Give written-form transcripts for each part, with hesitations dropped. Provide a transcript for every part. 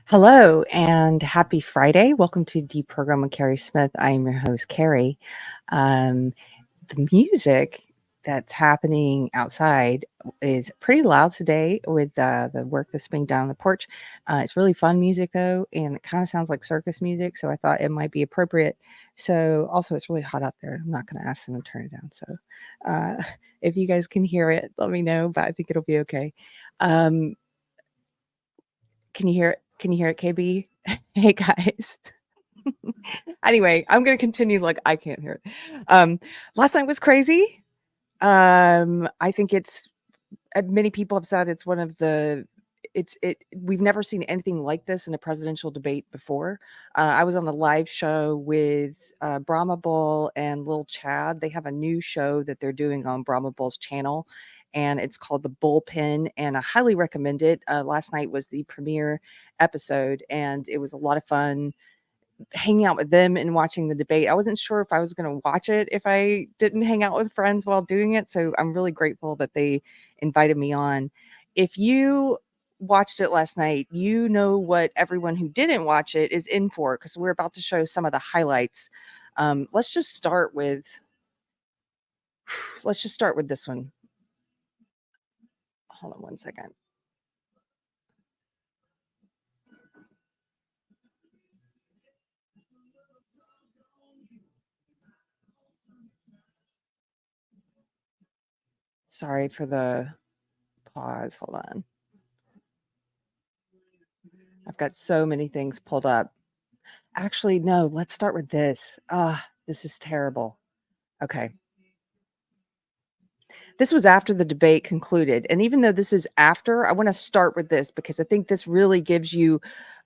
Hello and happy Friday. Welcome to Deprogrammed with Keri Smith. I am your host, Keri. The music that's happening outside is pretty loud today with the work that's being done on the porch. It's really fun music though, and it kind of sounds like circus music, so I thought it might be appropriate. So also it's really hot out there. I'm not going to ask them to turn it down. So if you guys can hear it, let me know, but I think it'll be okay. Can you hear it? Can you hear it, KB? Hey guys. Anyway, I'm gonna continue like I can't hear it. Last night was crazy. I think it's many people have said it's one of the we've never seen anything like this in a presidential debate before. I was on a live show with Brahma Bull and Lil Chad. They have a new show that they're doing on Brahma Bull's channel, and it's called The Bullpen, and I highly recommend it. Last night was the premiere episode, and it was a lot of fun hanging out with them and watching the debate. I wasn't sure if I was going to watch it if I didn't hang out with friends while doing it, so I'm really grateful that they invited me on. If you watched it last night, you know what everyone who didn't watch it is in for, because we're about to show some of the highlights. Let's just start with this one. Hold on one second. Sorry for the pause. Hold on. I've got so many things pulled up. Actually, no, let's start with this. This is terrible. Okay. This was after the debate concluded. And even though this is after, I want to start with this because I think this really gives you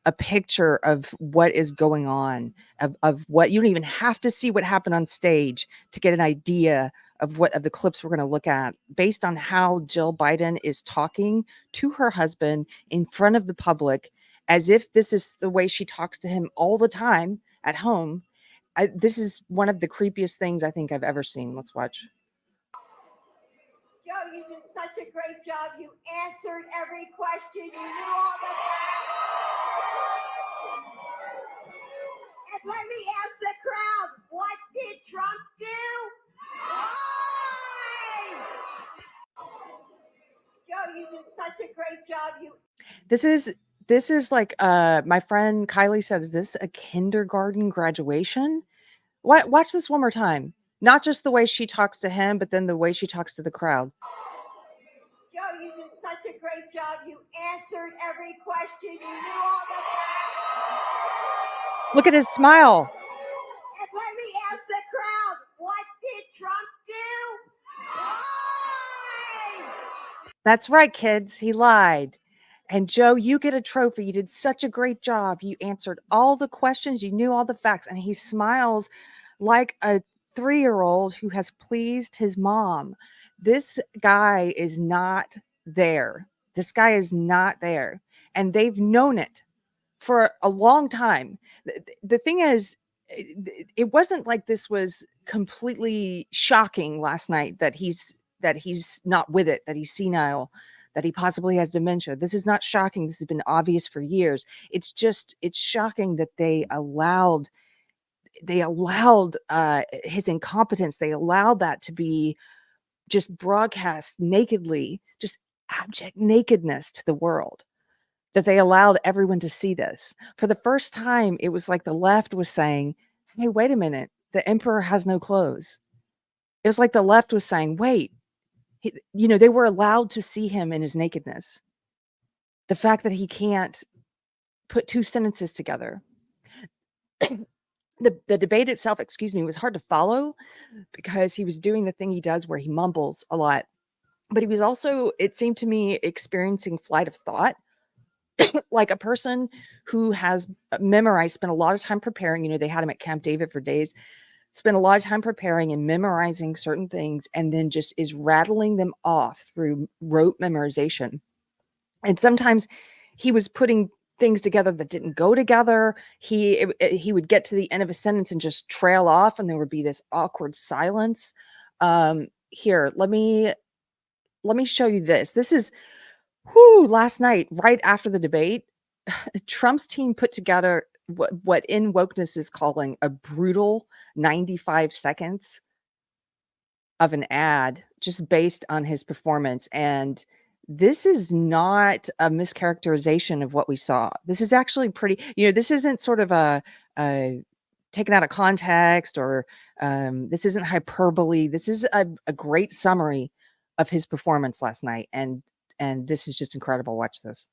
a picture of what is going on, of what you don't even have to see what happened on stage to get an idea of what of the clips we're going to look at based on how Jill Biden is talking to her husband in front of the public as if this is the way she talks to him all the time at home. This is one of the creepiest things I think I've ever seen. Let's watch. Joe, you did such a great job. You answered every question. You knew all the facts. And let me ask the crowd, what did Trump do? Why? Joe, you did such a great job. This is like my friend Kylie said, is this a kindergarten graduation? Watch this one more time. Not just the way she talks to him, but then the way she talks to the crowd. Joe, you did such a great job. You answered every question. You knew all the facts. Look at his smile. And let me ask the crowd, what did Trump do? Why? That's right, kids. He lied. And Joe, you get a trophy. You did such a great job. You answered all the questions. You knew all the facts. And he smiles like a 3-year-old who has pleased his mom. This guy is not there. This guy is not there. And they've known it for a long time. The thing is, it wasn't like this was completely shocking last night that he's not with it, that he's senile, that he possibly has dementia. This is not shocking. This has been obvious for years. It's shocking that they allowed his incompetence. They allowed that to be just broadcast nakedly, just abject nakedness to the world, that they allowed everyone to see this. For the first time, it was like the left was saying, hey, wait a minute, the emperor has no clothes. It was like the left was saying, wait, they were allowed to see him in his nakedness. The fact that he can't put two sentences together. The debate itself, was hard to follow because he was doing the thing he does where he mumbles a lot. But he was also, it seemed to me, experiencing flight of thought. Like a person who has memorized, spent a lot of time preparing. They had him at Camp David for days, spent a lot of time preparing and memorizing certain things, and then just is rattling them off through rote memorization. And sometimes he was putting things together that didn't go together. He would get to the end of a sentence and just trail off, and there would be this awkward silence. Here, let me show you this. This is last night, right after the debate. Trump's team put together what in wokeness is calling a brutal 95 seconds of an ad just based on his performance. And this is not a mischaracterization of what we saw. This is actually pretty, this isn't sort of a taken out of context, or this isn't hyperbole. This is a great summary of his performance last night. And this is just incredible. Watch this.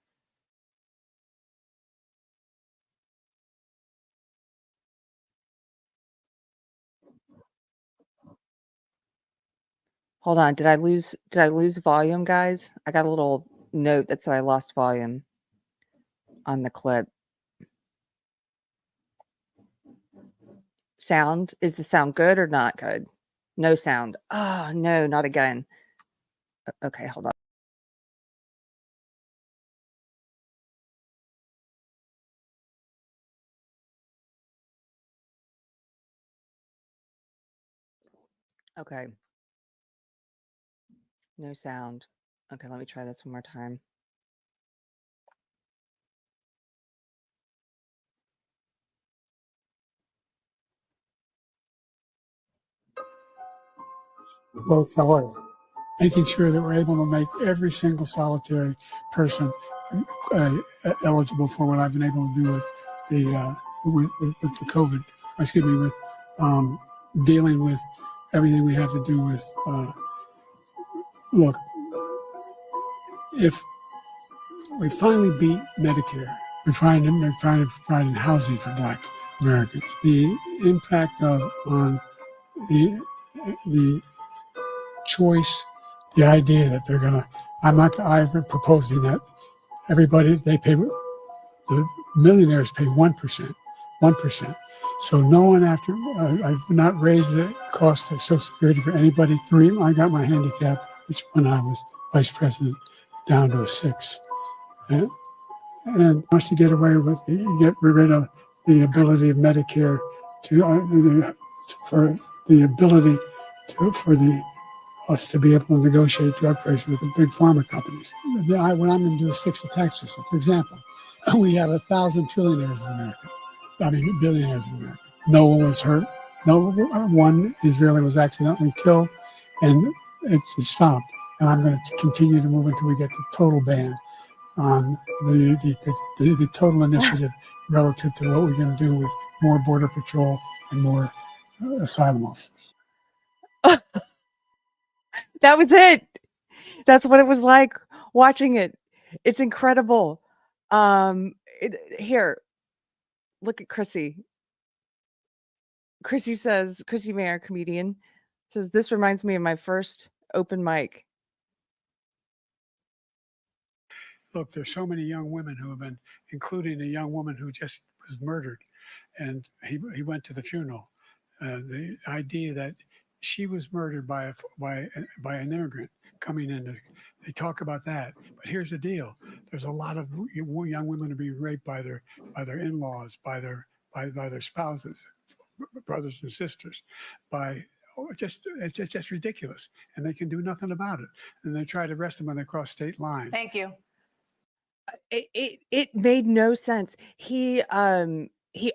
Hold on. Did I lose volume, guys? I got a little note that said I lost volume on the clip. Sound. Is the sound good or not good? No sound. Oh, no, not again. Okay, hold on. Okay. No sound. Okay, let me try this one more time. Both how are you? Making sure that we're able to make every single solitary person eligible for what I've been able to do with the COVID. Excuse me, with dealing with everything we have to do with. Look, if we finally beat Medicare, we're trying to provide housing for Black Americans. The impact on the choice, the idea that they're gonna, I'm proposing that everybody, the millionaires pay 1%. So no one I've not raised the cost of Social Security for anybody. I got my handicap, which when I was vice president, down to a 6. And wants to get away with, get rid of the ability of Medicare for us to be able to negotiate drug prices with the big pharma companies. What I'm going to do is fix the tax system. For example, we have 1,000 trillionaires in America. Billionaires in America. No one was hurt. No one Israeli was accidentally killed, and it stopped. And I'm going to continue to move until we get the total ban on the total initiative relative to what we're going to do with more border patrol and more asylum officers. That was it. That's what it was like watching it. It's incredible. Here, look at Chrissy. Chrissy Mayer, comedian, says, this reminds me of my first open mic. Look, there's so many young women who have been, including a young woman who just was murdered, and he went to the funeral. The idea that she was murdered by an immigrant coming in. They talk about that, but here's the deal: there's a lot of young women are being raped by their in-laws, by their spouses, brothers and sisters, it's just ridiculous, and they can do nothing about it. And they try to arrest them when they cross state lines. Thank you. It made no sense. He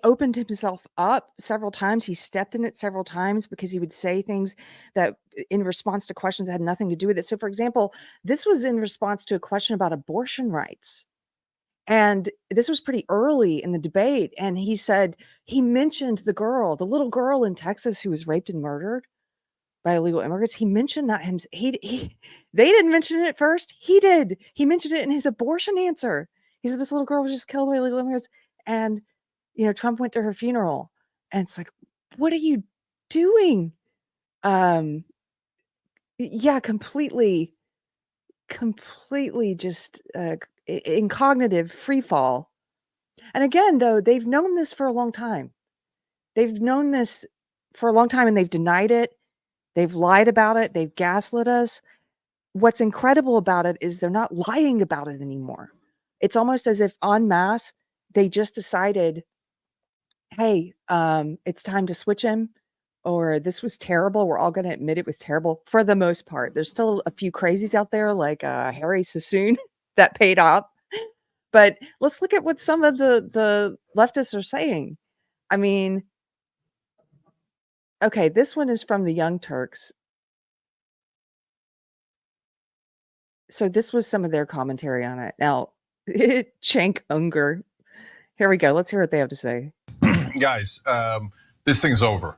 opened himself up several times. He stepped in it several times because he would say things that in response to questions that had nothing to do with it. So, for example, this was in response to a question about abortion rights. And this was pretty early in the debate. And he mentioned the little girl in Texas who was raped and murdered by illegal immigrants. He mentioned that they didn't mention it at first. He did. He mentioned it in his abortion answer. He said this little girl was just killed by illegal immigrants, and Trump went to her funeral. And it's like, what are you doing? Yeah, completely just in cognitive free fall. And again, though, they've known this for a long time. They've known this for a long time, and they've denied it. They've lied about it. They've gaslit us. What's incredible about it is they're not lying about it anymore. It's almost as if en masse, they just decided, hey, it's time to switch him, or this was terrible. We're all going to admit it was terrible for the most part. There's still a few crazies out there like Harry Sassoon that paid off. But let's look at what some of the leftists are saying. I mean, okay, this one is from the Young Turks. So this was some of their commentary on it. Now, Cenk Unger. Here we go. Let's hear what they have to say. Guys, this thing's over.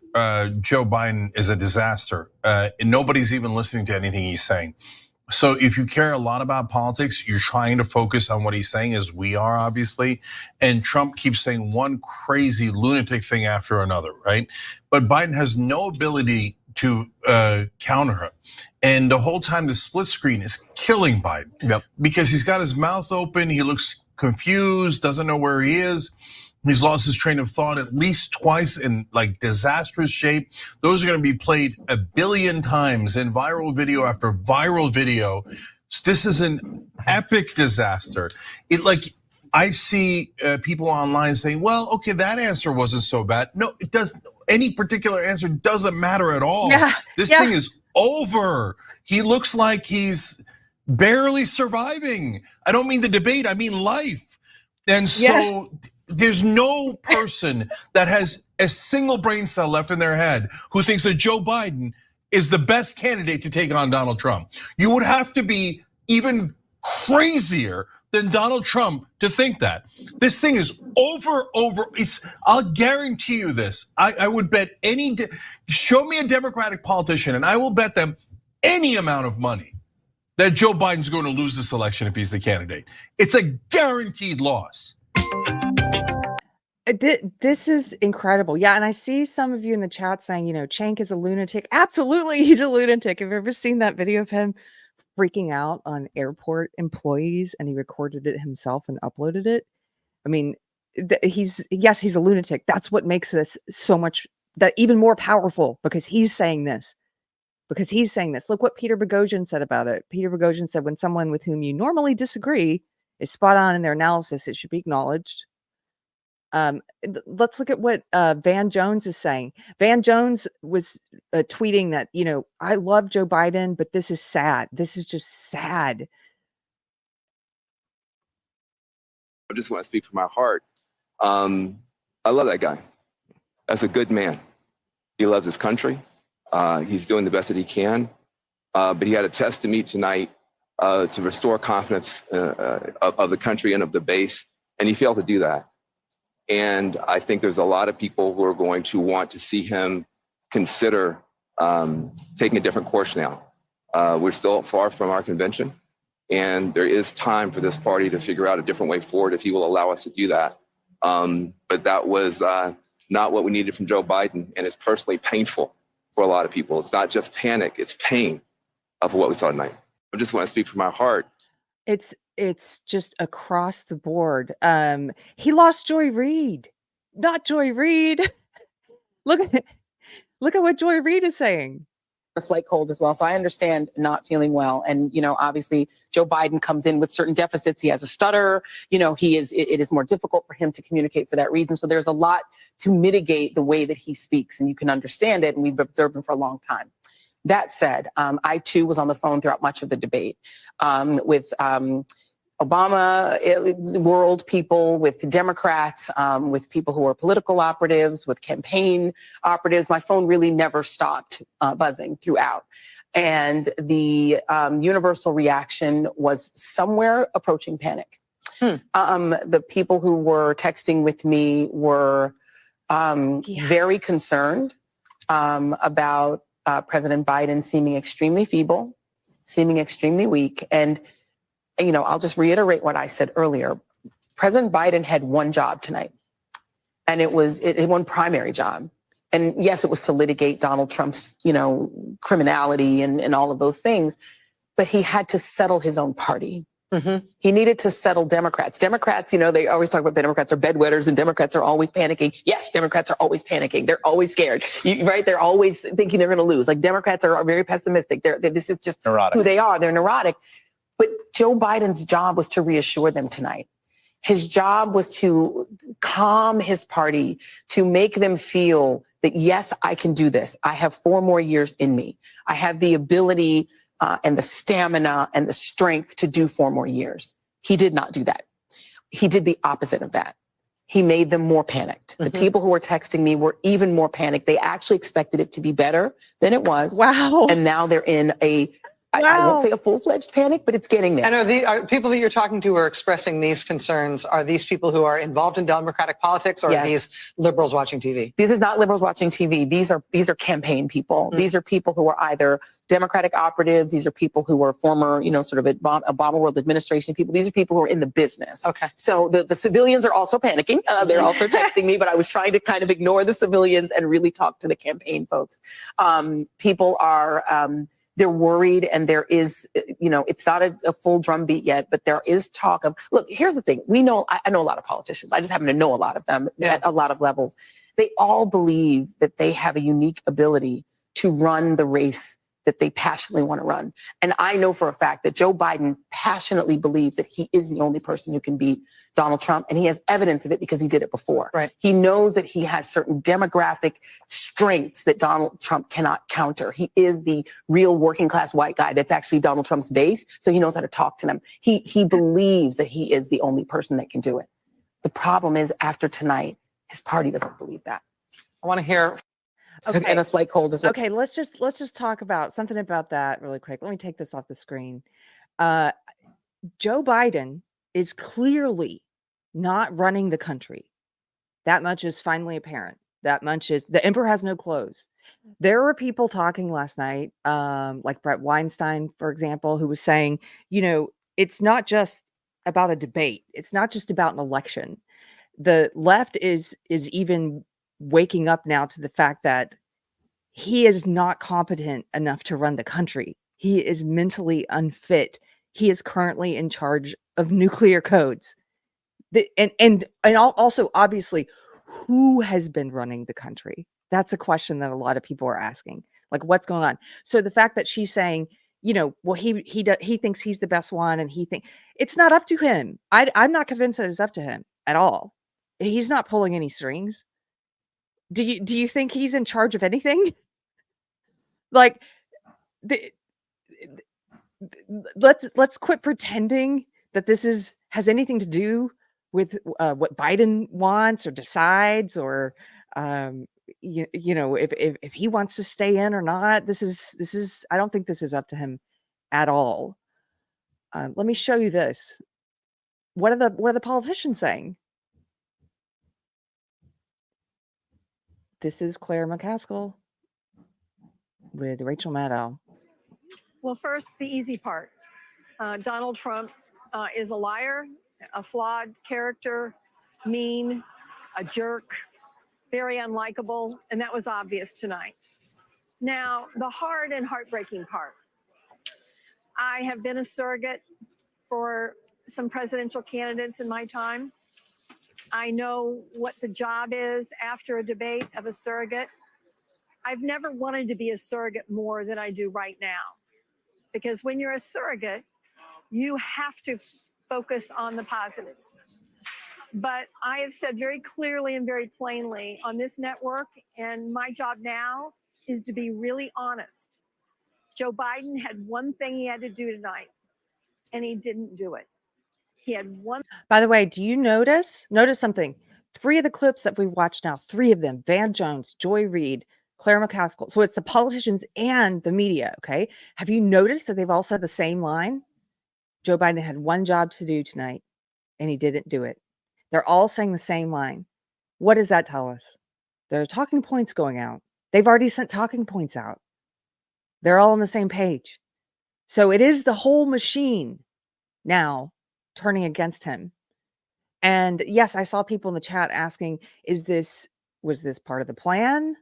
Joe Biden is a disaster. And nobody's even listening to anything he's saying. So if you care a lot about politics, you're trying to focus on what he's saying, as we are, obviously. And Trump keeps saying one crazy lunatic thing after another, right? But Biden has no ability to counter him. And the whole time the split screen is killing Biden because he's got his mouth open. He looks confused, doesn't know where he is. He's lost his train of thought at least twice in like disastrous shape. Those are gonna be played 1 billion times in viral video after viral video. This is an epic disaster. I see people online saying, well, okay, that answer wasn't so bad. No, it doesn't. Any particular answer doesn't matter at all. This thing is over. He looks like he's barely surviving. I don't mean the debate, I mean life. And so there's no person that has a single brain cell left in their head who thinks that Joe Biden is the best candidate to take on Donald Trump. You would have to be even crazier than Donald Trump to think that. This thing is over. I'll guarantee you this. I would bet show me a Democratic politician and I will bet them any amount of money that Joe Biden's going to lose this election if he's the candidate. It's a guaranteed loss. This is incredible. Yeah, and I see some of you in the chat saying, Cenk is a lunatic. Absolutely, he's a lunatic. Have you ever seen that video of him freaking out on airport employees and he recorded it himself and uploaded it? I mean, he's a lunatic. That's what makes this so much, that even more powerful, because he's saying this. Look what Peter Boghossian said about it. Peter Boghossian said, when someone with whom you normally disagree is spot on in their analysis, it should be acknowledged. Let's look at what Van Jones is saying. Van Jones was tweeting that, I love Joe Biden, but this is sad. This is just sad. I just want to speak from my heart. I love that guy. That's a good man. He loves his country. He's doing the best that he can. But he had a test to meet tonight to restore confidence of the country and of the base, and he failed to do that. And I think there's a lot of people who are going to want to see him consider taking a different course now. We're still far from our convention, and there is time for this party to figure out a different way forward if he will allow us to do that. But that was not what we needed from Joe Biden, and it's personally painful for a lot of people. It's not just panic, it's pain of what we saw tonight. I just want to speak from my heart. It's just across the board. He lost Joy Reid, not Joy Reid. Look at what Joy Reid is saying. A slight cold as well, so I understand not feeling well. And obviously, Joe Biden comes in with certain deficits. He has a stutter. It is more difficult for him to communicate for that reason. So there's a lot to mitigate the way that he speaks, and you can understand it. And we've observed him for a long time. That said, I too was on the phone throughout much of the debate with Obama world people, with Democrats, with people who are political operatives, with campaign operatives. My phone really never stopped buzzing throughout. And the universal reaction was somewhere approaching panic. The people who were texting with me were very concerned about President Biden seeming extremely feeble, seeming extremely weak. And I'll just reiterate what I said earlier. President Biden had one job tonight, and it was one primary job. And yes, it was to litigate Donald Trump's, criminality and all of those things, but he had to settle his own party. Mm-hmm. He needed to settle Democrats. Democrats, they always talk about Democrats are bedwetters and Democrats are always panicking. Yes, Democrats are always panicking. They're always scared, right? They're always thinking they're going to lose. Like Democrats are very pessimistic. This is just neurotic. Who they are. They're neurotic. But Joe Biden's job was to reassure them tonight. His job was to calm his party, to make them feel that, yes, I can do this. I have 4 more years in me. I have the ability and the stamina and the strength to do 4 more years. He did not do that. he did the opposite of that. He made them more panicked. The people who were texting me were even more panicked. They actually expected it to be better than it was. Wow. And now they're in I won't say a full-fledged panic, but it's getting there. And are people that you're talking to who are expressing these concerns, are these people who are involved in Democratic politics, or Yes. are these liberals watching TV? These are not liberals watching TV. These are campaign people. These are people who are either Democratic operatives. These are people who are former, sort of Obama world administration people. These are people who are in the business. Okay. So the civilians are also panicking. They're also texting me, but I was trying to kind of ignore the civilians and really talk to the campaign folks. People are, they're worried, and there is, it's not a full drumbeat yet, but there is talk of, look, here's the thing. I know a lot of politicians. I just happen to know a lot of them at a lot of levels. They all believe that they have a unique ability to run the race that they passionately want to run. And I know for a fact that Joe Biden passionately believes that he is the only person who can beat Donald Trump. And he has evidence of it because he did it before. Right. He knows that he has certain demographic strengths that Donald Trump cannot counter. He is the real working class white guy that's actually Donald Trump's base. So he knows how to talk to them. He believes that he is the only person that can do it. The problem is, after tonight, his party doesn't believe that. I want to hear. Okay. And a slight cold as well. Okay, let's just talk about something about that really quick. Let me take this off the screen. Joe Biden is clearly not running the country. That much is finally apparent. That much is, the emperor has no clothes. There were people talking last night, like Brett Weinstein, for example, who was saying, it's not just about a debate. It's not just about an election. The left is even waking up now to the fact that he is not competent enough to run the country. He is mentally unfit. He is currently in charge of nuclear codes. And also, obviously, who has been running the country? That's a question that a lot of people are asking. Like, what's going on? So the fact that she's saying, well, he thinks he's the best one, and it's not up to him. I'm not convinced that it's up to him at all. He's not pulling any strings. Do you think he's in charge of anything? Like, let's quit pretending that this has anything to do with what Biden wants or decides, or if he wants to stay in or not. This is I don't think this is up to him at all. Let me show you this. What are the politicians saying? This is Claire McCaskill with Rachel Maddow. Well, first, the easy part. Donald Trump is a liar, a flawed character, mean, a jerk, very unlikable, and that was obvious tonight. Now, the hard and heartbreaking part. I have been a surrogate for some presidential candidates in my time. I know what the job is after a debate of a surrogate. I've never wanted to be a surrogate more than I do right now. Because when you're a surrogate, you have to focus on the positives. But I have said very clearly and very plainly on this network, and my job now is to be really honest. Joe Biden had one thing he had to do tonight, and he didn't do it. He had one. By the way, do you notice something? 3 of the clips that we watched now, 3 of them, Van Jones, Joy Reid, Claire McCaskill. So it's the politicians and the media, okay? Have you noticed that they've all said the same line? Joe Biden had one job to do tonight, and he didn't do it. They're all saying the same line. What does that tell us? There are talking points going out. They've already sent talking points out. They're all on the same page. So it is the whole machine now turning against him. And yes, I saw people in the chat asking, was this part of the plan?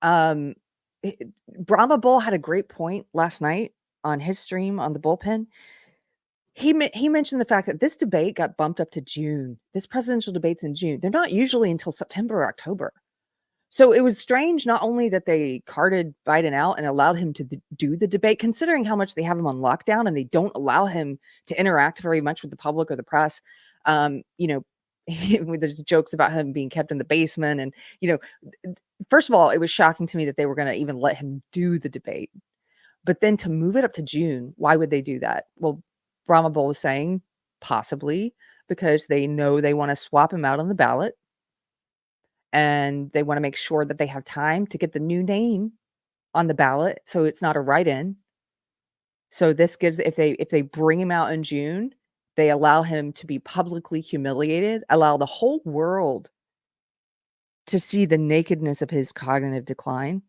Brahma Bull had a great point last night on his stream on the bullpen. He mentioned the fact that this debate got bumped up to June. This presidential debate's in June. They're not usually until September or October. So it was strange not only that they carted Biden out and allowed him to do the debate, considering how much they have him on lockdown and they don't allow him to interact very much with the public or the press. There's jokes about him being kept in the basement. And, first of all, it was shocking to me that they were going to even let him do the debate. But then to move it up to June, why would they do that? Well, Brahma Bull was saying possibly because they know they want to swap him out on the ballot. And they want to make sure that they have time to get the new name on the ballot, so it's not a write-in. So this gives, if they bring him out in June, they allow him to be publicly humiliated, allow the whole world to see the nakedness of his cognitive decline,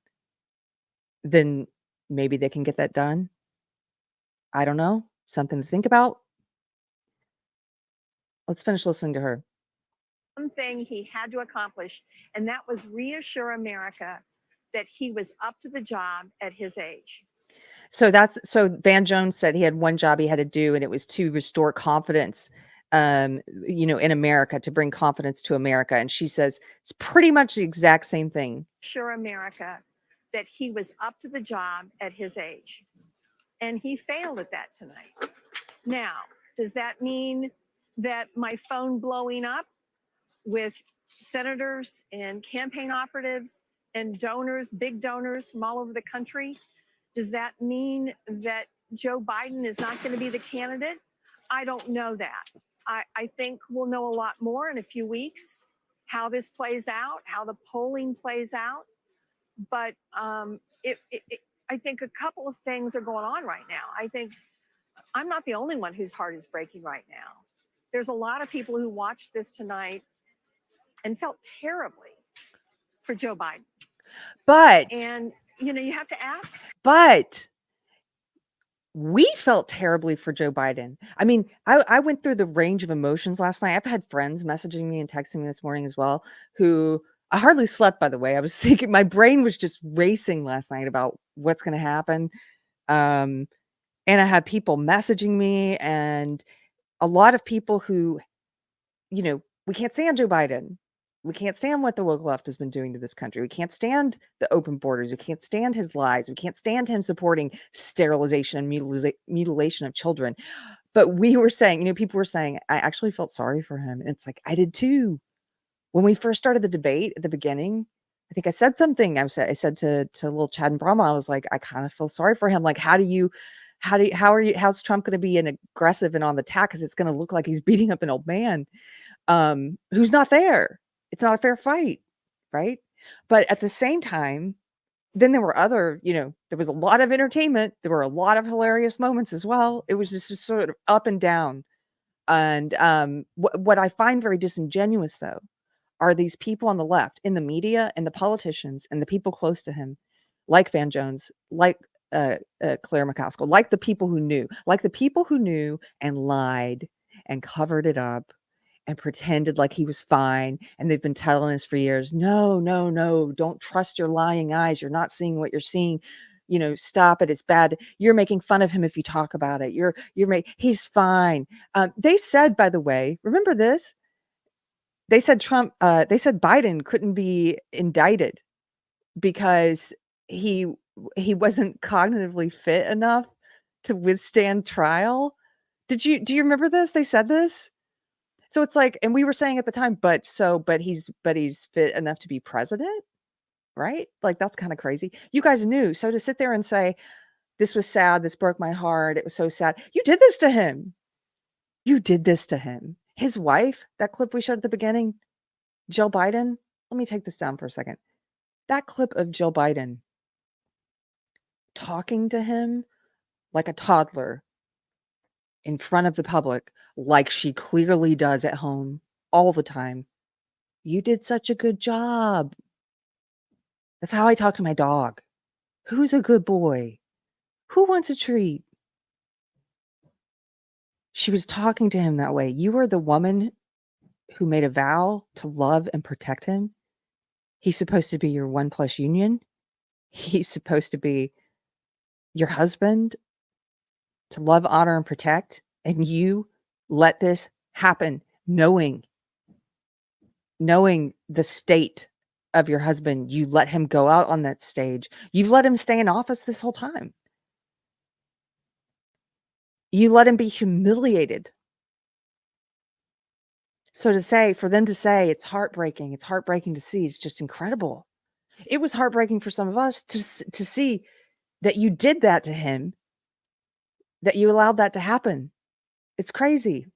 then maybe they can get that done. I don't know. Something to think about. Let's finish listening to her. One thing he had to accomplish, and that was reassure America that he was up to the job at his age. So Van Jones said he had one job he had to do, and it was to restore confidence, in America, to bring confidence to America. And she says it's pretty much the exact same thing. Assure America that he was up to the job at his age. And he failed at that tonight. Now, does that mean that my phone blowing up with senators and campaign operatives and donors, big donors from all over the country, does that mean that Joe Biden is not going to be the candidate? I don't know that. I think we'll know a lot more in a few weeks, how this plays out, how the polling plays out. But I think a couple of things are going on right now. I think I'm not the only one whose heart is breaking right now. There's a lot of people who watched this tonight and felt terribly for Joe Biden. And, you have to ask. But we felt terribly for Joe Biden. I mean, I went through the range of emotions last night. I've had friends messaging me and texting me this morning as well, who I hardly slept, by the way. I was thinking, my brain was just racing last night about what's going to happen. And I had people messaging me, and a lot of people who, we can't stand Joe Biden. We can't stand what the woke left has been doing to this country. We can't stand the open borders. We can't stand his lies. We can't stand him supporting sterilization and mutilation of children. But we were saying, people were saying, I actually felt sorry for him. And it's like, I did too. When we first started the debate at the beginning, I think I said something. I said to little Chad and Brahma, I was like, I kind of feel sorry for him. Like, how's Trump going to be an aggressive and on the attack? Because it's going to look like he's beating up an old man who's not there. It's not a fair fight, right? But at the same time, then there were other, there was a lot of entertainment. There were a lot of hilarious moments as well. It was just sort of up and down. And what I find very disingenuous, though, are these people on the left, in the media, and the politicians, and the people close to him, like Van Jones, like Claire McCaskill, like the people who knew and lied and covered it up and pretended like he was fine. And they've been telling us for years, no, don't trust your lying eyes. You're not seeing what you're seeing. Stop it. It's bad. You're making fun of him if you talk about it. He's fine. They said, by the way, remember this? They said Biden couldn't be indicted because he wasn't cognitively fit enough to withstand trial. Do you remember this? They said this. So it's like, and we were saying at the time, but he's fit enough to be president, right? Like, that's kind of crazy. You guys knew. So to sit there and say, this was sad, this broke my heart, it was so sad. You did this to him. His wife, that clip we showed at the beginning, Jill Biden. Let me take this down for a second. That clip of Jill Biden talking to him like a toddler in front of the public, like she clearly does at home all the time. You did such a good job. That's how I talk to my dog. Who's a good boy? Who wants a treat? She was talking to him that way. You are the woman who made a vow to love and protect him. He's supposed to be your 1+ union. He's supposed to be your husband, to love, honor, and protect. And you let this happen, knowing the state of your husband. You let him go out on that stage. You've let him stay in office this whole time. You let him be humiliated. So for them to say it's heartbreaking to see, it's just incredible. It was heartbreaking for some of us to see that you did that to him, that you allowed that to happen. It's crazy.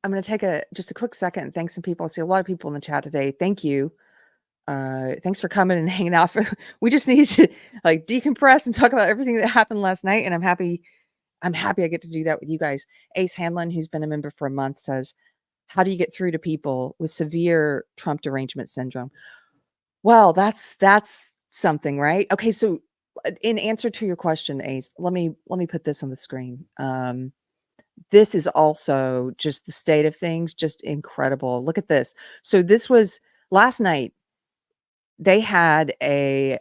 I'm going to take just a quick second and thank some people. I see a lot of people in the chat today. Thank you. Thanks for coming and hanging out. We just need to like decompress and talk about everything that happened last night. And I'm happy I get to do that with you guys. Ace Hanlon, who's been a member for a month, says, how do you get through to people with severe Trump derangement syndrome? Well, that's something, right? Okay, so in answer to your question, Ace, let me put this on the screen. This is also just the state of things, just incredible. Look at this. So this was last night. They had a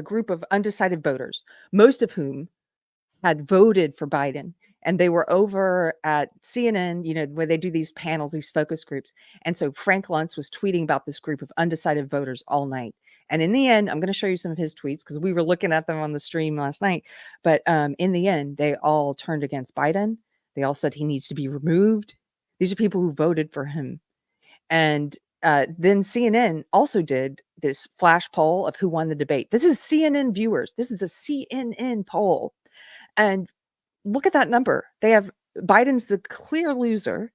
group of undecided voters, most of whom had voted for Biden, and they were over at CNN, where they do these panels, these focus groups. And so Frank Luntz was tweeting about this group of undecided voters all night. And in the end, I'm going to show you some of his tweets because we were looking at them on the stream last night. But in the end, they all turned against Biden. They all said he needs to be removed. These are people who voted for him. And then CNN also did this flash poll of who won the debate. This is CNN viewers. This is a CNN poll. And look at that number. They have Biden's the clear loser,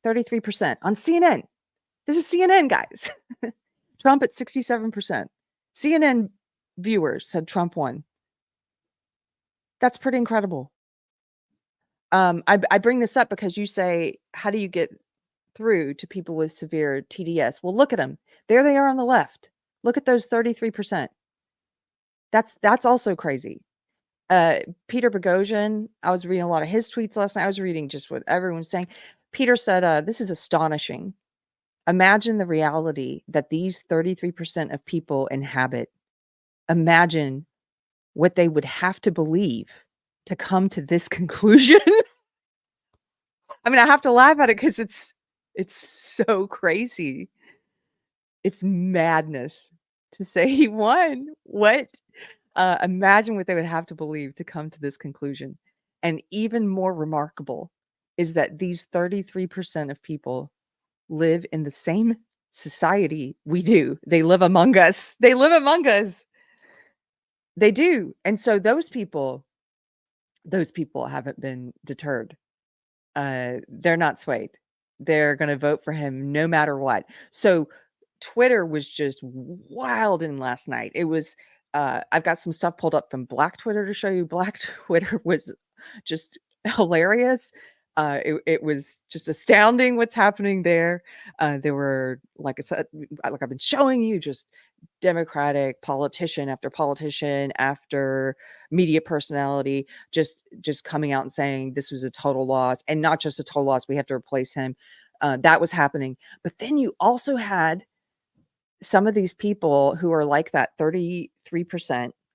33% on CNN. This is CNN, guys. Trump at 67%. CNN viewers said Trump won. That's pretty incredible. I bring this up because you say, how do you get through to people with severe TDS? Well, look at them. There they are on the left. Look at those 33%. That's also crazy. Peter Boghossian, I was reading a lot of his tweets last night. I was reading just what everyone's saying. Peter said, this is astonishing. Imagine the reality that these 33% of people inhabit. Imagine what they would have to believe to come to this conclusion. I mean, I have to laugh at it because it's so crazy. It's madness to say he won. What? Imagine what they would have to believe to come to this conclusion. And even more remarkable is that these 33% of people live in the same society we do. They live among us. They live among us. They do. And so those people haven't been deterred. They're not swayed. They're going to vote for him no matter what. So Twitter was just wild in last night. It was I've got some stuff pulled up from Black Twitter to show you. Black Twitter was just hilarious. It was just astounding what's happening there. There were, like I said, like I've been showing you, just Democratic politician after media personality, just coming out and saying this was a total loss, and not just a total loss. We have to replace him. That was happening. But then you also had some of these people who are like that 33%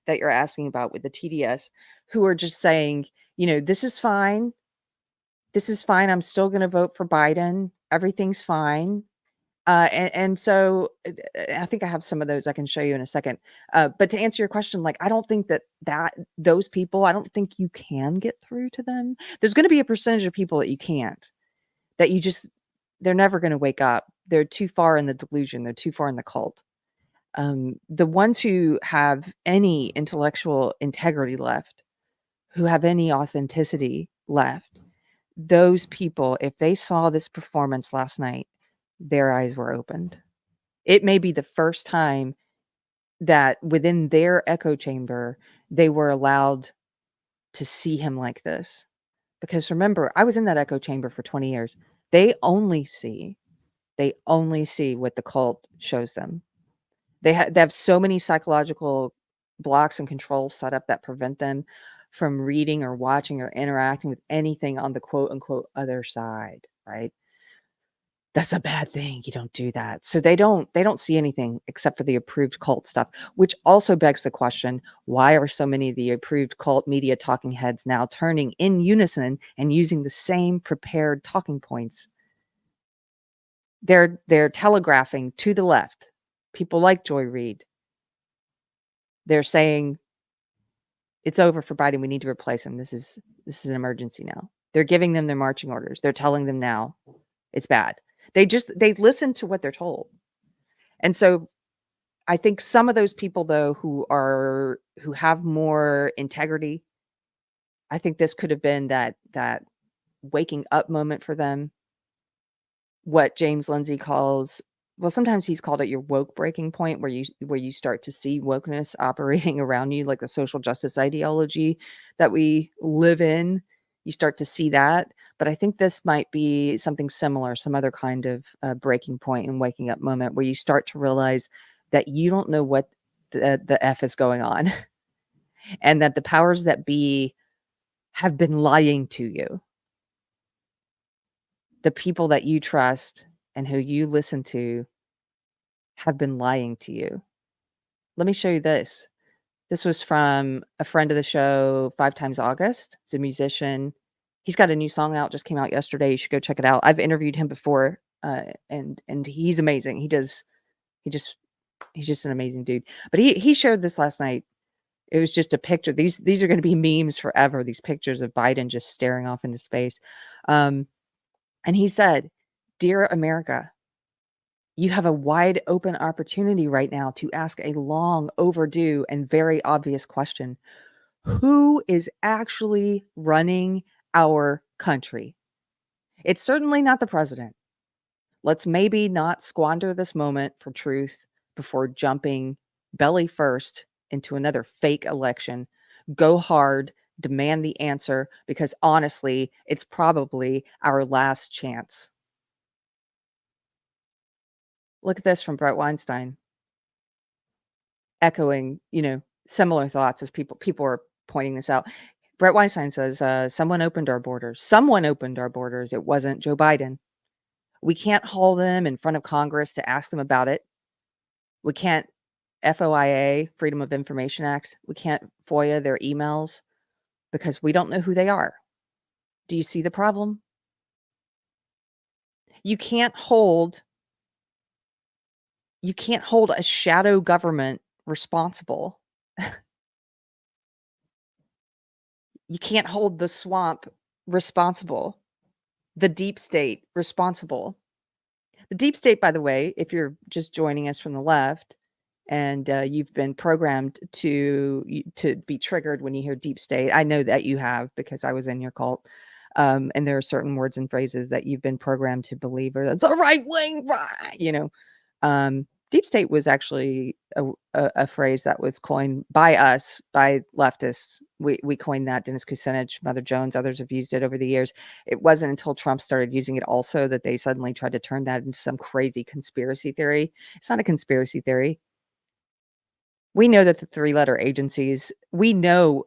that you're asking about with the TDS, who are just saying, this is fine. This is fine. I'm still going to vote for Biden. Everything's fine. And so I think I have some of those I can show you in a second. But to answer your question, like, I don't think that those people, I don't think you can get through to them. There's going to be a percentage of people that you can't, that you just, they're never going to wake up. They're too far in the delusion. They're too far in the cult. The ones who have any intellectual integrity left, who have any authenticity left, those people, if they saw this performance last night, their eyes were opened. It may be the first time that within their echo chamber, they were allowed to see him like this. Because remember, I was in that echo chamber for 20 years. They only see what the cult shows them. They have so many psychological blocks and controls set up that prevent them from reading or watching or interacting with anything on the quote unquote other side, right? That's a bad thing. You don't do that. So they don't see anything except for the approved cult stuff, which also begs the question, why are so many of the approved cult media talking heads now turning in unison and using the same prepared talking points? They're telegraphing to the left. People like Joy Reid. They're saying it's over for Biden. We need to replace him. This is an emergency now. They're giving them their marching orders. They're telling them now it's bad. They listen to what they're told. And so I think some of those people, though, who have more integrity, I think this could have been that waking up moment for them. What James Lindsay calls, well, sometimes he's called it your woke breaking point, where you start to see wokeness operating around you, like the social justice ideology that we live in. You start to see that. But I think this might be something similar, some other kind of breaking point and waking up moment where you start to realize that you don't know what the F is going on and that the powers that be have been lying to you. The people that you trust and who you listen to have been lying to you. Let me show you this. This was from a friend of the show, 5 Times August. He's a musician. He's got a new song out, just came out yesterday. You should go check it out. I've interviewed him before, and he's amazing. He's just an amazing dude. But he shared this last night. It was just a picture. These are going to be memes forever. These pictures of Biden just staring off into space. And he said, "Dear America, you have a wide open opportunity right now to ask a long overdue and very obvious question. Who is actually running our country? It's certainly not the president. Let's maybe not squander this moment for truth before jumping belly first into another fake election. Go hard, demand the answer, because honestly, it's probably our last chance." Look at this from Brett Weinstein, echoing, similar thoughts as people are pointing this out. Brett Weinstein says, someone opened our borders. Someone opened our borders. It wasn't Joe Biden. We can't haul them in front of Congress to ask them about it. We can't FOIA, Freedom of Information Act. We can't FOIA their emails because we don't know who they are. Do you see the problem? You can't hold a shadow government responsible. You can't hold the swamp responsible, the deep state responsible. The deep state, by the way, if you're just joining us from the left and you've been programmed to be triggered when you hear deep state, I know that you have because I was in your cult. And there are certain words and phrases that you've been programmed to believe, or that's a right wing, right? Deep state was actually a phrase that was coined by us, by leftists. We coined that. Dennis Kucinich, Mother Jones, others have used it over the years. It wasn't until Trump started using it also that they suddenly tried to turn that into some crazy conspiracy theory. It's not a conspiracy theory. We know that the 3-letter agencies, we know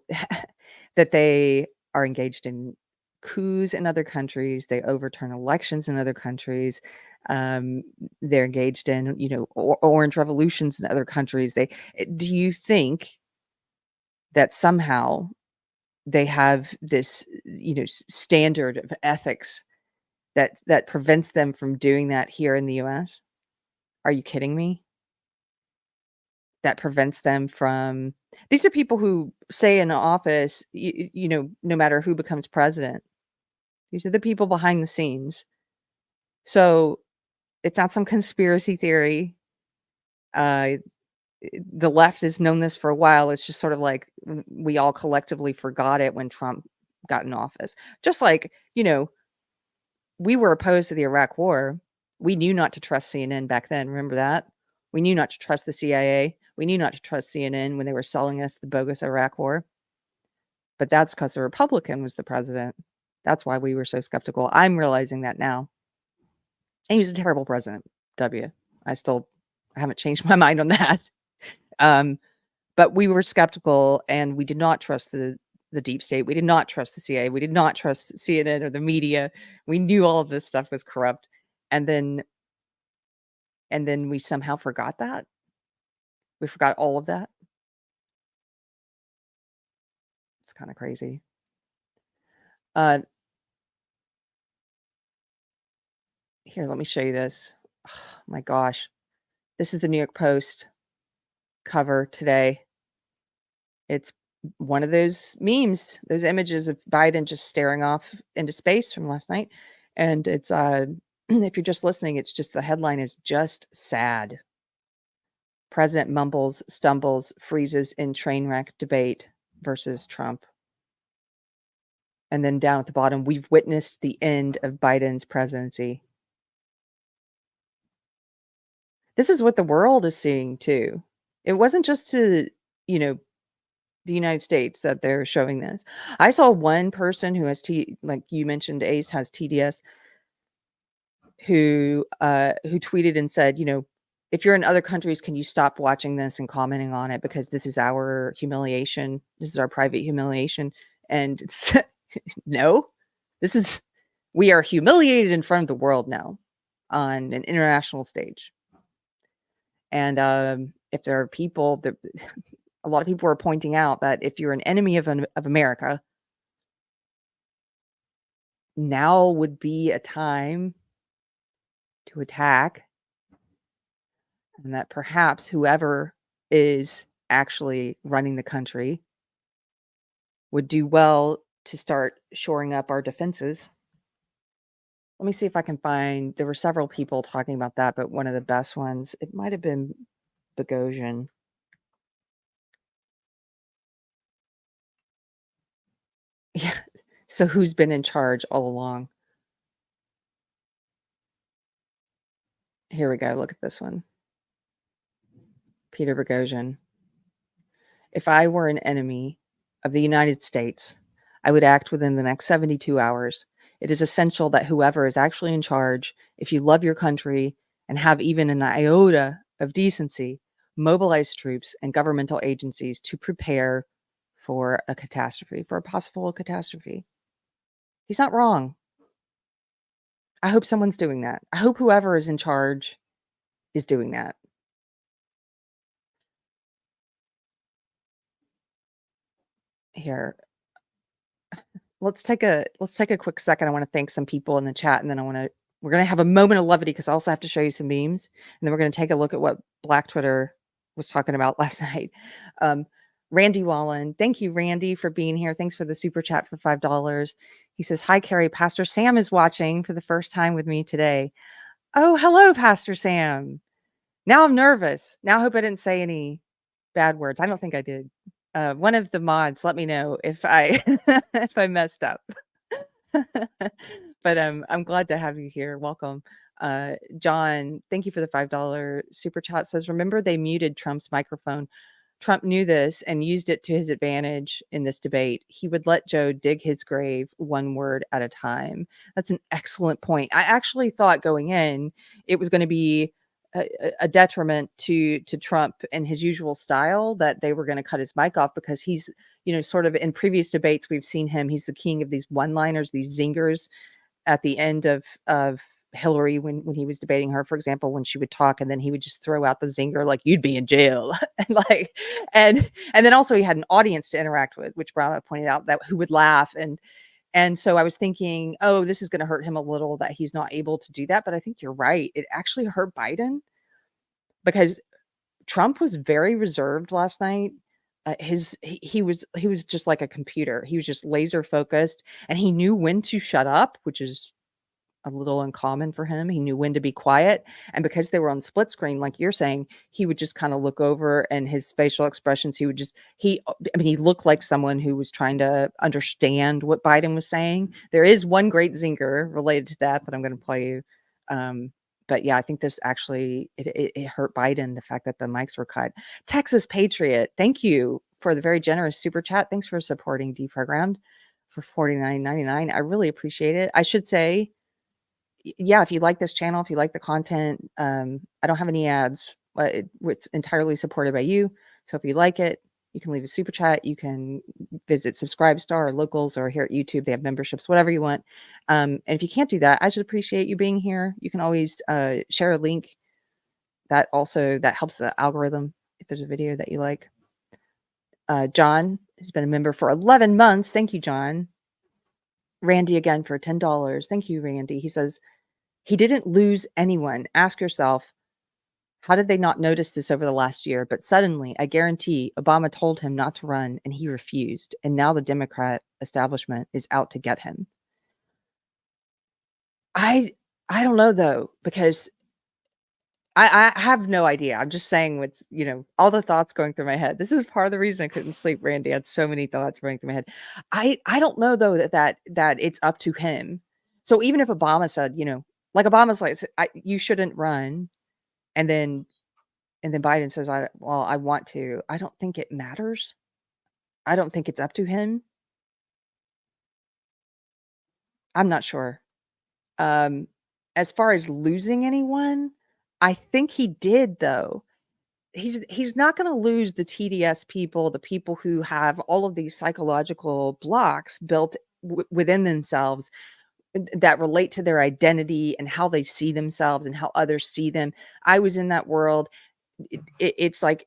that they are engaged in coups in other countries. They overturn elections in other countries. They're engaged in, orange revolutions in other countries. Do you think that somehow they have this, standard of ethics that prevents them from doing that here in the US? Are you kidding me? That prevents them from, these are people who say in the office, no matter who becomes president, these are the people behind the scenes. So it's not some conspiracy theory. The left has known this for a while. It's just sort of like we all collectively forgot it when Trump got in office. Just like, we were opposed to the Iraq War. We knew not to trust CNN back then. Remember that? We knew not to trust the CIA. We knew not to trust CNN when they were selling us the bogus Iraq War. But that's because a Republican was the president. That's why we were so skeptical. I'm realizing that now. And he was a terrible president, W. I haven't changed my mind on that. But we were skeptical and we did not trust the deep state. We did not trust the CIA. We did not trust CNN or the media. We knew all of this stuff was corrupt. And then we somehow forgot that. We forgot all of that. It's kind of crazy. Here, let me show you this. Oh, my gosh. This is the New York Post cover today. It's one of those memes, those images of Biden just staring off into space from last night. And it's, if you're just listening, it's just, the headline is just sad. President mumbles, stumbles, freezes in train wreck debate versus Trump. And then down at the bottom, we've witnessed the end of Biden's presidency. This is what the world is seeing too. It wasn't just to, the United States that they're showing this. I saw one person who has like you mentioned, Ace has TDS, who tweeted and said, if you're in other countries, can you stop watching this and commenting on it, because this is our humiliation. This is our private humiliation. And it's no, we are humiliated in front of the world now on an international stage. And if there are people that a lot of people are pointing out that if you're an enemy of America, now would be a time to attack, and that perhaps whoever is actually running the country would do well to start shoring up our defenses. Let me see if I can find, there were several people talking about that, but one of the best ones, it might have been Bogosian. Yeah. So who's been in charge all along? Here we go. Look at this one. Peter Bogosian. If I were an enemy of the United States, I would act within the next 72 hours. It is essential that whoever is actually in charge, if you love your country and have even an iota of decency, mobilize troops and governmental agencies to prepare for a catastrophe, for a possible catastrophe. He's not wrong. I hope someone's doing that. I hope whoever is in charge is doing that. Here, let's take a quick second. I want to thank some people in the chat, and then we're going to have a moment of levity, because I also have to show you some memes, and then we're going to take a look at what Black Twitter was talking about last night. Randy Wallen, thank you, Randy, for being here. Thanks for the super chat for $5. He says, hi, Keri. Pastor Sam is watching for the first time with me today. Oh, hello, Pastor Sam. Now I'm nervous. Now I hope I didn't say any bad words. I don't think I did. One of the mods, let me know if I if I messed up. But I'm glad to have you here. Welcome. John, thank you for the $5 super chat. Says, remember they muted Trump's microphone. Trump knew this and used it to his advantage in this debate. He would let Joe dig his grave one word at a time. That's an excellent point. I actually thought going in, it was going to be a detriment to Trump and his usual style, that they were going to cut his mic off, because he's, sort of in previous debates, we've seen him. He's the king of these one-liners, these zingers at the end of Hillary when he was debating her, for example, when she would talk, and then he would just throw out the zinger like, you'd be in jail. and then also he had an audience to interact with, which Brahma pointed out, that who would laugh. And so I was thinking, oh, this is going to hurt him a little that he's not able to do that. But I think you're right. It actually hurt Biden, because Trump was very reserved last night. He was just like a computer. He was just laser focused, and he knew when to shut up, which is a little uncommon for him. He knew when to be quiet. And because they were on split screen, like you're saying, he would just kind of look over, and his facial expressions, he looked like someone who was trying to understand what Biden was saying. There is one great zinger related to that I'm going to play you. But yeah, I think this actually, it hurt Biden, the fact that the mics were cut. Texas Patriot, thank you for the very generous super chat. Thanks for supporting Deprogrammed for $49.99. I really appreciate it. I should say, yeah, if you like this channel, if you like the content, I don't have any ads. It's entirely supported by you. So if you like it, you can leave a super chat. You can visit Subscribestar or Locals, or here at YouTube, they have memberships, whatever you want. And if you can't do that, I just appreciate you being here. You can always share a link. That helps the algorithm if there's a video that you like. John has been a member for 11 months. Thank you, John. Randy again for $10. Thank you, Randy. He says, he didn't lose anyone. Ask yourself, how did they not notice this over the last year? But suddenly, I guarantee, Obama told him not to run, and he refused. And now the Democrat establishment is out to get him. I don't know, though, because I have no idea. I'm just saying what's, all the thoughts going through my head. This is part of the reason I couldn't sleep, Randy. I had so many thoughts running through my head. I don't know though that it's up to him. So even if Obama said, like Obama's like, you shouldn't run, and then Biden says, I want to. I don't think it matters. I don't think it's up to him. I'm not sure. As far as losing anyone, I think he did though. He's not going to lose the TDS people, the people who have all of these psychological blocks built within themselves that relate to their identity and how they see themselves and how others see them. I was in that world. It's like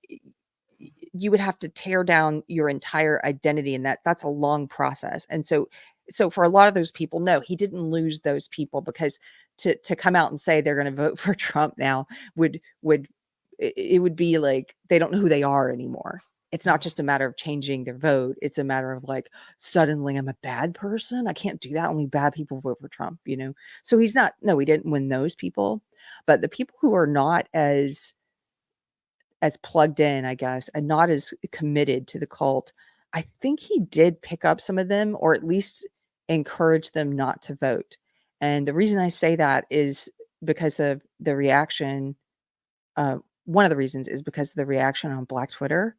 you would have to tear down your entire identity, and that's a long process. And so for a lot of those people, no, he didn't lose those people, because to come out and say they're going to vote for Trump now would be like they don't know who they are anymore. It's not just a matter of changing their vote. It's a matter of like, suddenly I'm a bad person. I can't do that. Only bad people vote for Trump, So he didn't win those people, but the people who are not as plugged in, I guess, and not as committed to the cult, I think he did pick up some of them, or at least encourage them not to vote. And the reason I say that is because of the reaction. One of the reasons is because of the reaction on Black Twitter.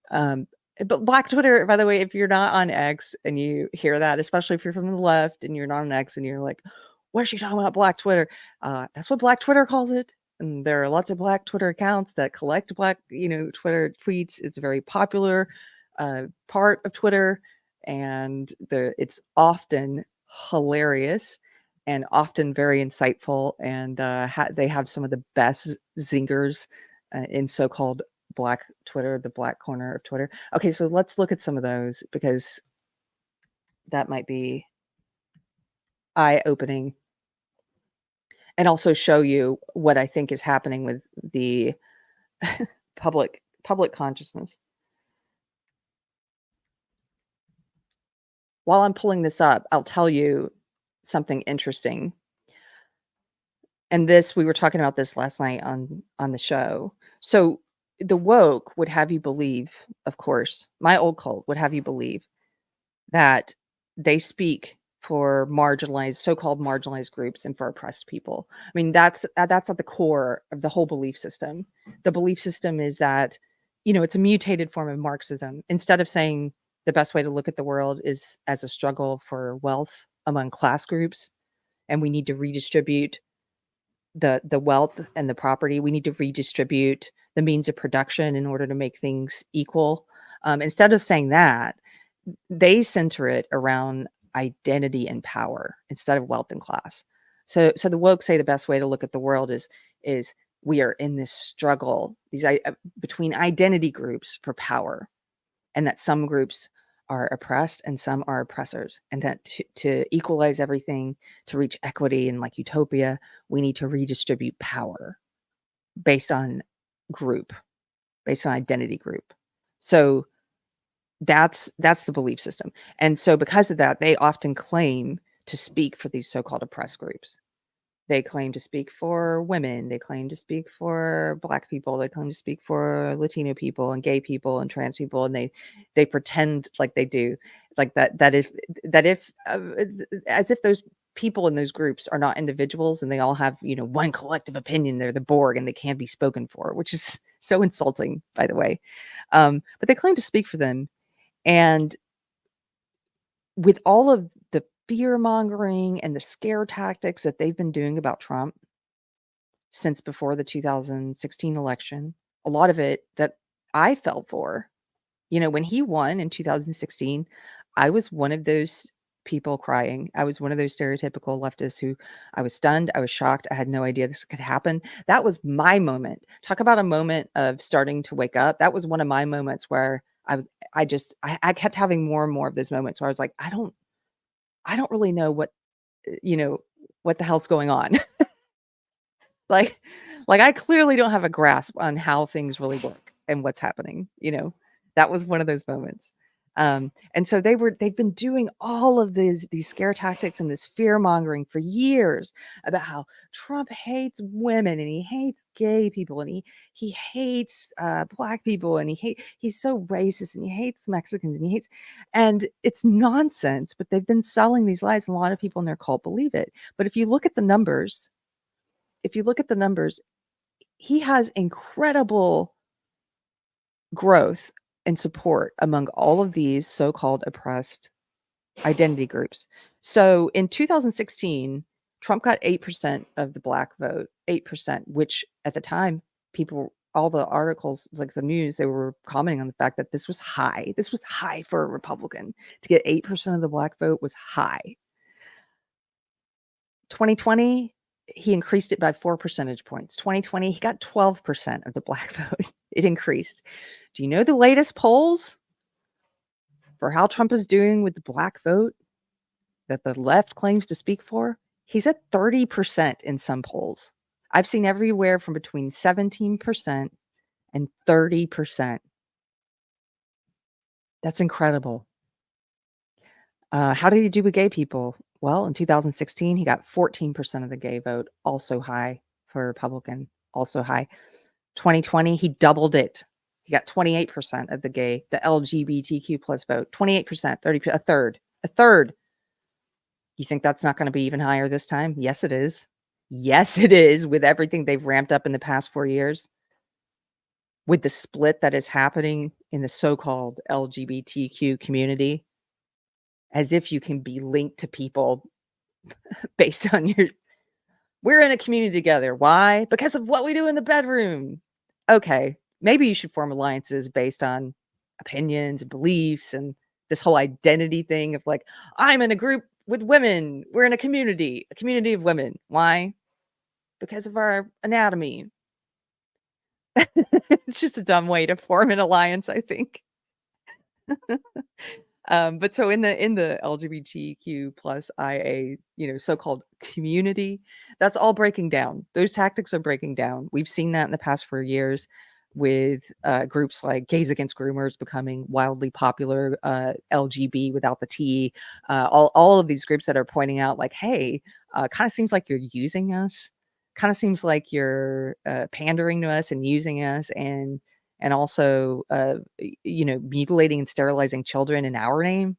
But Black Twitter, by the way, if you're not on X and you hear that, especially if you're from the left and you're not on X and you're like, what is she talking about, Black Twitter? That's what Black Twitter calls it. And there are lots of Black Twitter accounts that collect Black, Twitter tweets. It's a very popular part of Twitter, and it's often hilarious and often very insightful, and they have some of the best zingers in so-called Black Twitter, the Black corner of Twitter. Okay, so let's look at some of those, because that might be eye-opening, and also show you what I think is happening with the public consciousness. While I'm pulling this up, I'll tell you something interesting. And we were talking about this last night on the show. So the woke would have you believe, of course, my old cult would have you believe that they speak for so-called marginalized groups and for oppressed people. I mean, that's at the core of the whole belief system. The belief system is that, it's a mutated form of Marxism. Instead of saying the best way to look at the world is as a struggle for wealth among class groups, and we need to redistribute the wealth and the property. We need to redistribute the means of production in order to make things equal. Instead of saying that, they center it around identity and power instead of wealth and class. So the woke say the best way to look at the world is we are in this struggle between identity groups for power, and that some groups are oppressed and some are oppressors, and that to equalize everything, to reach equity and like utopia, we need to redistribute power based on identity group. So that's the belief system. And so because of that, they often claim to speak for these so-called oppressed groups. They claim to speak for women. They claim to speak for Black people. They claim to speak for Latino people and gay people and trans people. And they pretend like they do, like that if as if those people in those groups are not individuals and they all have, one collective opinion. They're the Borg and they can't be spoken for, which is so insulting, by the way. But they claim to speak for them. And with all of the fear mongering and the scare tactics that they've been doing about Trump since before the 2016 election, a lot of it that I fell for, when he won in 2016, I was one of those people crying. I was one of those stereotypical leftists who I was stunned. I was shocked. I had no idea this could happen. That was my moment. Talk about a moment of starting to wake up. That was one of my moments where I kept having more and more of those moments where I was like, I don't really know what the hell's going on. like I clearly don't have a grasp on how things really work and what's happening. That was one of those moments. And so they've been doing all of these scare tactics and this fear mongering for years about how Trump hates women and he hates gay people and he hates black people and he's so racist and he hates Mexicans and it's nonsense. But they've been selling these lies, and a lot of people in their cult believe it. But if you look at the numbers, he has incredible growth and support among all of these so-called oppressed identity groups. So in 2016, Trump got 8% of the black vote, 8%, which at the time, all the articles, like the news, they were commenting on the fact that this was high. This was high for a Republican. To get 8% of the black vote was high. 2020, he increased it by 4 percentage points. 2020, he got 12% of the black vote. It increased. Do you know the latest polls for how Trump is doing with the black vote that the left claims to speak for? He's at 30% in some polls. I've seen everywhere from between 17% and 30%. That's incredible. How did he do with gay people? Well, in 2016, he got 14% of the gay vote, also high for a Republican, also high. 2020, he doubled it. He got 28% of the LGBTQ plus vote, 28%, 30, a third. You think that's not going to be even higher this time? Yes, it is. Yes, it is, with everything they've ramped up in the past 4 years. With the split that is happening in the so-called LGBTQ community, as if you can be linked to people based on we're in a community together. Why? Because of what we do in the bedroom. Okay, maybe you should form alliances based on opinions and beliefs and this whole identity thing of like, I'm in a group with women. We're in a community of women. Why? Because of our anatomy. It's just a dumb way to form an alliance, I think. But so in the LGBTQ plus IA, so-called community, that's all breaking down. Those tactics are breaking down. We've seen that in the past 4 years with groups like Gays Against Groomers becoming wildly popular, LGB without the T, all of these groups that are pointing out like, hey, kind of seems like you're using us, kind of seems like you're pandering to us and using us, and also, mutilating and sterilizing children in our name,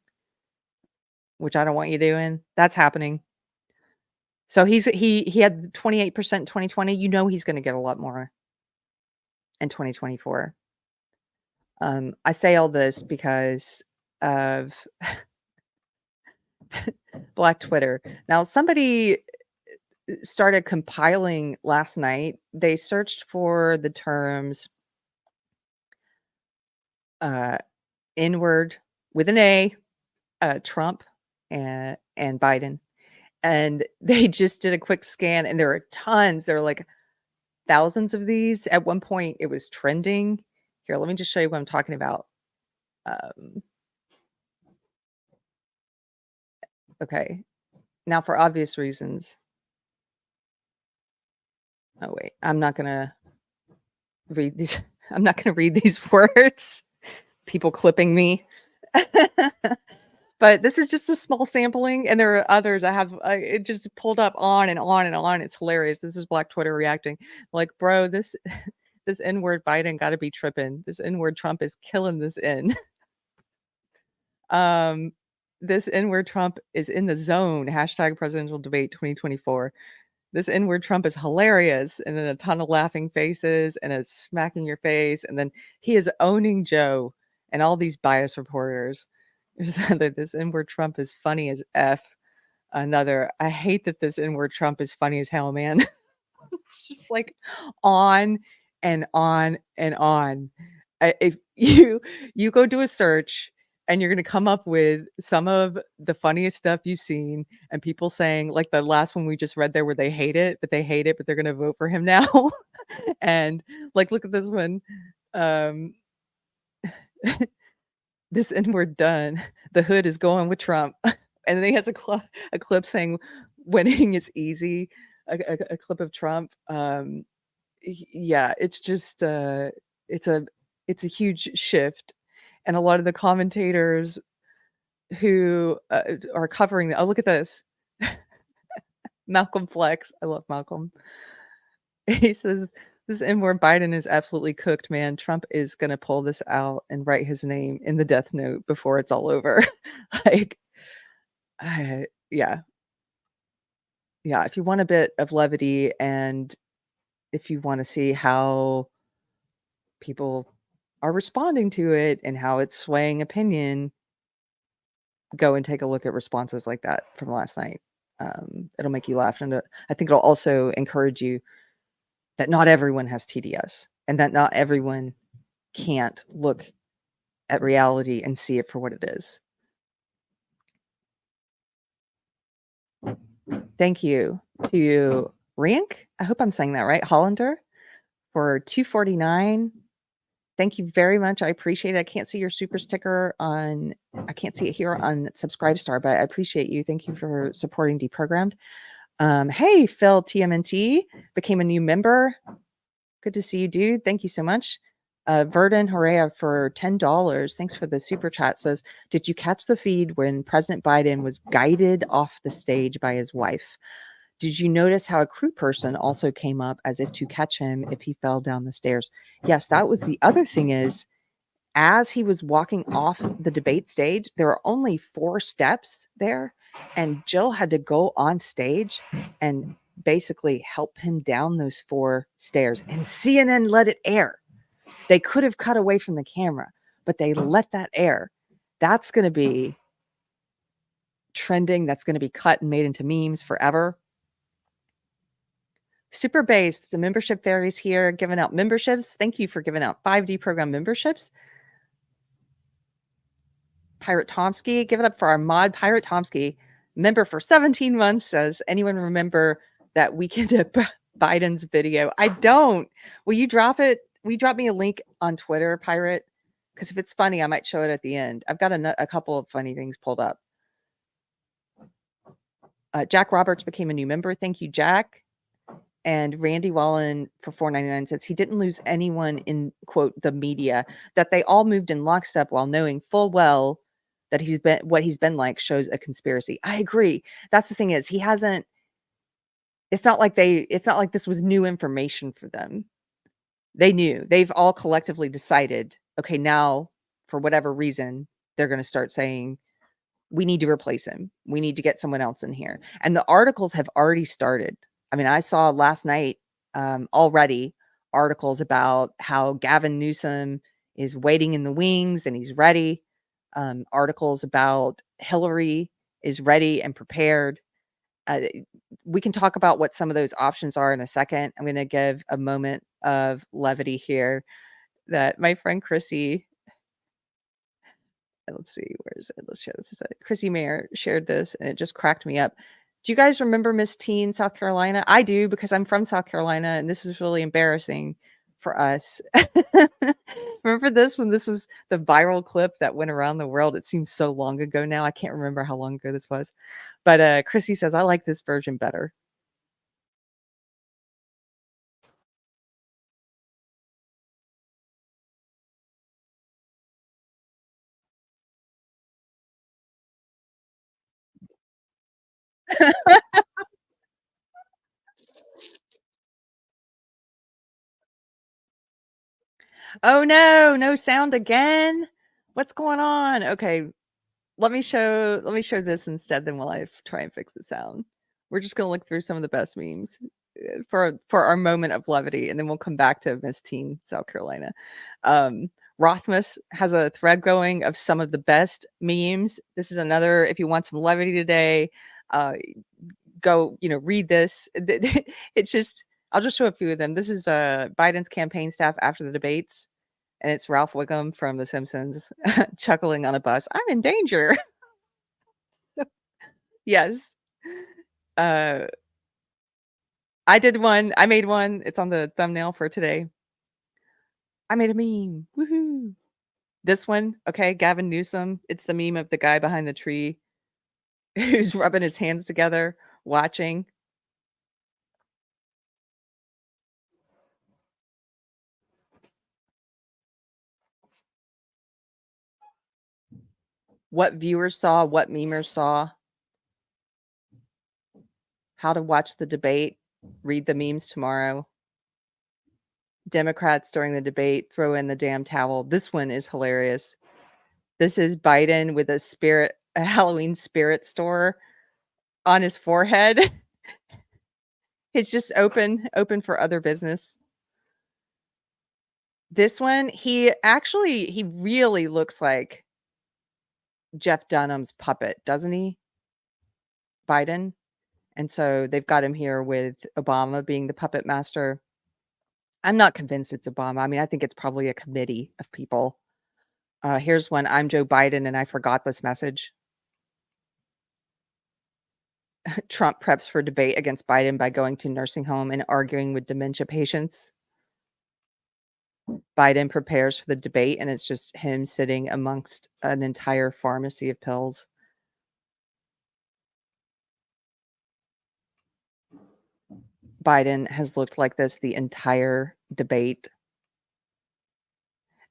which I don't want you doing. That's happening. So he had 28% in 2020. He's going to get a lot more in 2024. I say all this because of Black Twitter. Now, somebody started compiling last night. They searched for the terms N-word with an A, Trump and Biden. And they just did a quick scan, and there are tons. There are like thousands of these. At one point, it was trending. Here, let me just show you what I'm talking about. Okay. Now, for obvious reasons. Oh, wait. I'm not going to read these. I'm not going to read these words. People clipping me. But this is just a small sampling, and there are others. I have it just pulled up on and on and on. It's hilarious. This is Black Twitter reacting like, bro, this N-word Biden got to be tripping. This N-word Trump is killing this N. This N-word Trump is in the zone. # presidential debate 2024. This N-word Trump is hilarious. And then a ton of laughing faces and a smacking your face. And then he is owning Joe and all these bias reporters. There's another, this N-word Trump is funny as F. Another, I hate that this N-word Trump is funny as hell, man. It's just like on and on and on. If you go do a search and you're going to come up with some of the funniest stuff you've seen, and people saying like the last one we just read there where they hate it, but they're going to vote for him now. And like, look at this one. This N-word done. The hood is going with Trump. And then he has a clip saying winning is easy. A clip of Trump. Yeah, it's just it's a huge shift. and a lot of the commentators who are covering oh, look at this. Malcolm Flex. I love Malcolm. He says, this N-word Biden is absolutely cooked, man. Trump is going to pull this out and write his name in the death note before it's all over. Like, yeah. Yeah, if you want a bit of levity and if you want to see how people are responding to it and how it's swaying opinion, go and take a look at responses like that from last night. It'll make you laugh. And I think it'll also encourage you that not everyone has TDS and that not everyone can't look at reality and see it for what it is. Thank you to Rink. I hope I'm saying that right. Hollander for $2.49. Thank you very much. I appreciate it. I can't see your super sticker I can't see it here on Subscribestar, but I appreciate you. Thank you for supporting Deprogrammed. Hey, Phil TMNT became a new member. Good to see you, dude. Thank you so much. Verdun Horea for $10. Thanks for the super chat. Says, did you catch the feed when President Biden was guided off the stage by his wife? Did you notice how a crew person also came up as if to catch him if he fell down the stairs? Yes, that was the other thing is, as he was walking off the debate stage, there are only 4 steps there, and Jill had to go on stage and basically help him down those 4 stairs, and CNN let it air. They could have cut away from the camera, but they let that air. That's going to be trending. That's going to be cut and made into memes forever. Super based, the membership fairies here giving out memberships. Thank you for giving out 5D program memberships. Pirate Tomsky, give it up for our mod Pirate Tomsky, member for 17 months. Says, anyone remember that weekend at Biden's video? I don't. Will you drop it? Will you drop me a link on Twitter, Pirate? Because if it's funny, I might show it at the end. I've got a couple of funny things pulled up. Jack Roberts became a new member. Thank you, Jack. And Randy Wallen for $4.99 says he didn't lose anyone in, quote, the media, that they all moved in lockstep while knowing full well that what he's been like shows a conspiracy. I agree. That's the thing is he hasn't, it's not like this was new information for them. They knew. They've all collectively decided, okay, now for whatever reason, they're going to start saying, we need to replace him. We need to get someone else in here. And the articles have already started. I mean, I saw last night already articles about how Gavin Newsom is waiting in the wings and he's ready. Articles about Hillary is ready and prepared. We can talk about what some of those options are in a second. I'm going to give a moment of levity here that my friend Chrissy, let's see, where is it? Let's share this. Chrissy Mayer shared this and it just cracked me up. Do you guys remember Miss Teen, South Carolina? I do, because I'm from South Carolina and this was really embarrassing for us. Remember this when this was the viral clip that went around the world? It seems so long ago now. I can't remember how long ago this was. But Chrissy says, I like this version better. Oh no, no sound again. What's going on? Okay, let me show this instead, then while I try and fix the sound. We're just gonna look through some of the best memes for our moment of levity, and then we'll come back to Miss Teen, South Carolina. Rothmus has a thread going of some of the best memes. This is another, if you want some levity today, go, read this. It's just, I'll just show a few of them. This is Biden's campaign staff after the debates, and it's Ralph Wiggum from The Simpsons chuckling on a bus. I'm in danger. Yes. I did one. I made one. It's on the thumbnail for today. I made a meme. Woohoo. This one, okay, Gavin Newsom. It's the meme of the guy behind the tree who's rubbing his hands together, watching. what viewers saw, what memers saw, how to watch the debate, read the memes tomorrow. Democrats during the debate throw in the damn towel. This one is hilarious. This is Biden with a Halloween spirit store on his forehead. It's just open for other business. This one, he really looks like Jeff Dunham's puppet, doesn't he? Biden. And so they've got him here with Obama being the puppet master. I'm not convinced it's Obama. I mean, I think it's probably a committee of people. Here's one. I'm Joe Biden and I forgot this message. Trump preps for debate against Biden by going to nursing home and arguing with dementia patients. Biden prepares for the debate and it's just him sitting amongst an entire pharmacy of pills. Biden has looked like this the entire debate.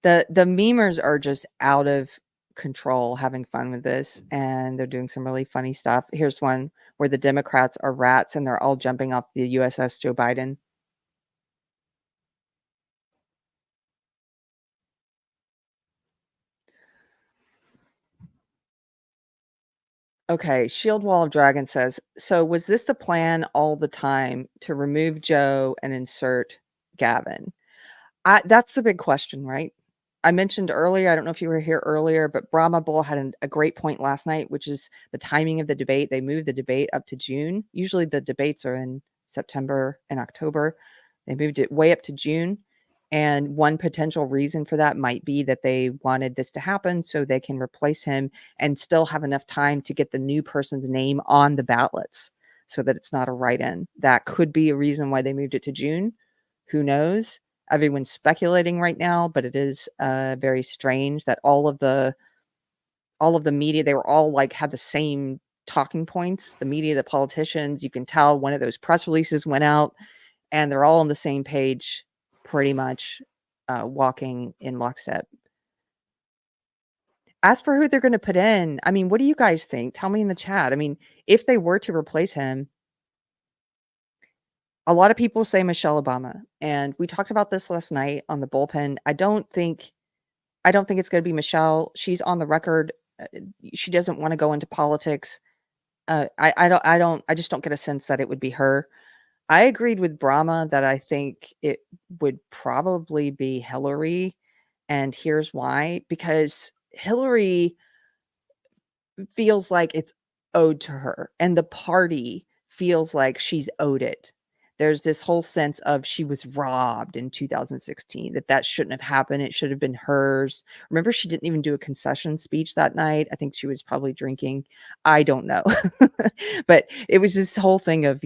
The memers are just out of control having fun with this, and they're doing some really funny stuff. Here's one where the Democrats are rats and they're all jumping off the USS Joe Biden. Okay, Shield Wall of Dragon says, so was this the plan all the time to remove Joe and insert Gavin? That's the big question, right? I mentioned earlier, I don't know if you were here earlier, but Brahma Bull had a great point last night, which is the timing of the debate. They moved the debate up to June. Usually the debates are in September and October. They moved it way up to June. And one potential reason for that might be that they wanted this to happen so they can replace him and still have enough time to get the new person's name on the ballots so that it's not a write-in. That could be a reason why they moved it to June. Who knows? Everyone's speculating right now, but it is very strange that all of the media, they were all like had the same talking points. The media, the politicians, you can tell one of those press releases went out and they're all on the same page, pretty much walking in lockstep. As for who they're going to put in, I mean, what do you guys think? Tell me in the chat. I mean, if they were to replace him, a lot of people say Michelle Obama, and we talked about this last night on the bullpen. I don't think it's going to be Michelle. She's on the record. She doesn't want to go into politics. I just don't get a sense that it would be her. I agreed with Brahma that I think it would probably be Hillary. And here's why, because Hillary feels like it's owed to her and the party feels like she's owed it. There's this whole sense of she was robbed in 2016, that shouldn't have happened. It should have been hers. Remember, she didn't even do a concession speech that night. I think she was probably drinking. I don't know. But it was this whole thing of,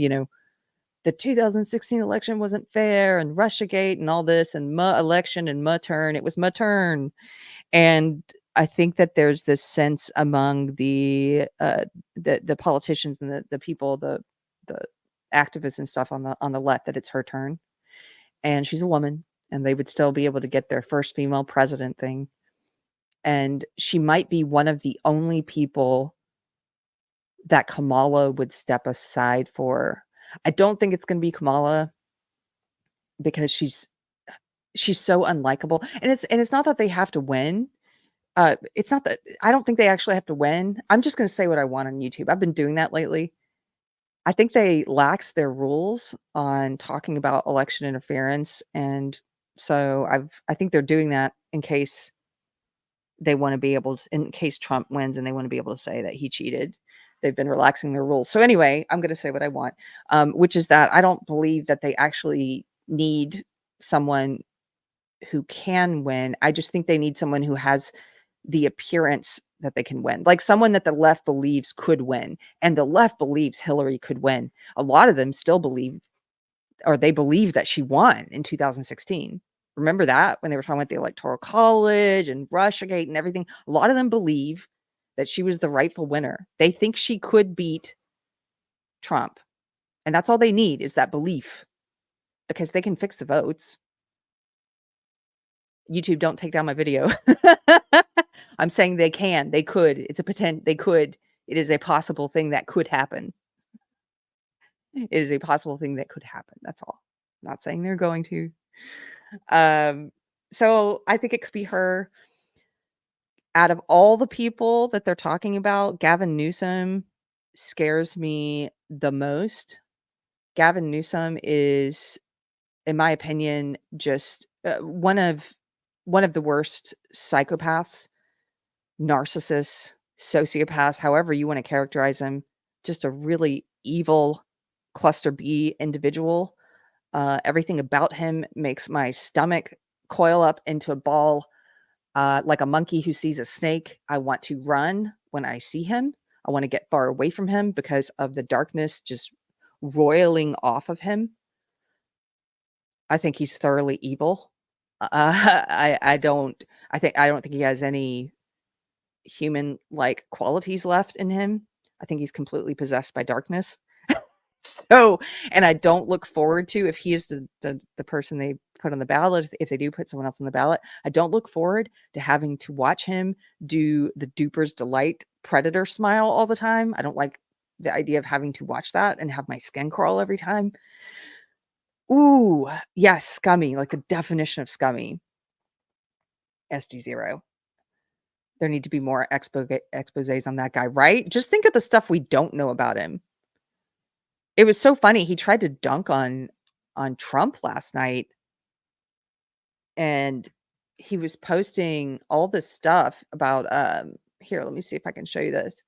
the 2016 election wasn't fair and Russiagate and all this and my election and my turn. It was my turn. And I think that there's this sense among the politicians and the people, the activists and stuff on the left that it's her turn, and she's a woman, and they would still be able to get their first female president thing. And she might be one of the only people that Kamala would step aside for. I don't think it's going to be Kamala because she's so unlikable, and it's not that they have to win. It's not that I don't think they actually have to win. I'm just going to say what I want on YouTube. I've been doing that lately. I think they lax their rules on talking about election interference, and so I think they're doing that in case they want to be able to, in case Trump wins and they want to be able to say that he cheated. They've been relaxing their rules. So anyway, I'm going to say what I want, which is that I don't believe that they actually need someone who can win. I just think they need someone who has the appearance that they can win, like someone that the left believes could win, and the left believes Hillary could win. A lot of them still believe, or they believe that she won in 2016. Remember that when they were talking about the Electoral College and Russiagate and everything, a lot of them believe that she was the rightful winner. They think she could beat Trump, and that's all they need is that belief, because they can fix the votes. YouTube, don't take down my video. I'm saying they can, they could. It's a they could. It is a possible thing that could happen. It is a possible thing that could happen. That's all. I'm not saying they're going to. So I think it could be her. Out of all the people that they're talking about, Gavin Newsom scares me the most. Gavin Newsom is, in my opinion, just one of the worst psychopaths, narcissists, sociopaths, however you want to characterize him. Just a really evil cluster B individual. Everything about him makes my stomach coil up into a ball. Like a monkey who sees a snake, I want to run when I see him. I want to get far away from him because of the darkness just roiling off of him. I think he's thoroughly evil. I don't think he has any human-like qualities left in him. I think he's completely possessed by darkness. So, and I don't look forward to, if he is the person they put on the ballot, if they do put someone else on the ballot, I don't look forward to having to watch him do the Duper's Delight predator smile all the time. I don't like the idea of having to watch that and have my skin crawl every time. Ooh, yes, scummy, like the definition of scummy. SD0. There need to be more exposés on that guy, right? Just think of the stuff we don't know about him. It was so funny. He tried to dunk on Trump last night, and he was posting all this stuff about here, let me see if I can show you this.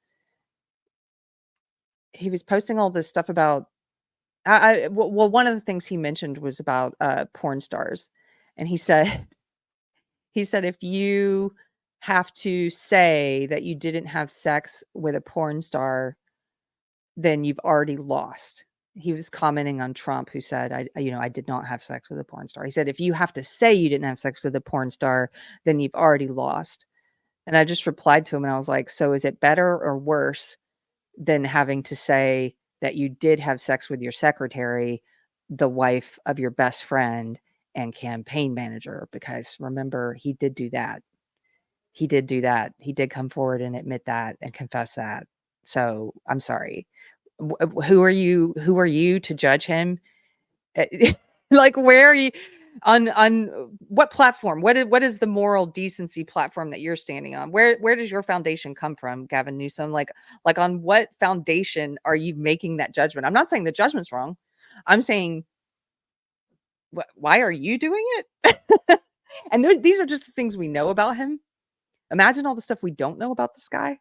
He was posting all this stuff about well, one of the things he mentioned was about porn stars, and he said if you have to say that you didn't have sex with a porn star, then you've already lost. He was commenting on Trump, who said, I did not have sex with a porn star. He said, if you have to say you didn't have sex with a porn star, then you've already lost. And I just replied to him and I was like, so is it better or worse than having to say that you did have sex with your secretary, the wife of your best friend and campaign manager? Because remember, he did do that. He did do that. He did come forward and admit that and confess that. So I'm sorry. Who are you to judge him? Like, where are you on what platform? What is the moral decency platform that you're standing on? Where does your foundation come from, Gavin Newsom? Like on what foundation are you making that judgment? I'm not saying the judgment's wrong. I'm saying, why are you doing it? And these are just the things we know about him. Imagine all the stuff we don't know about this guy.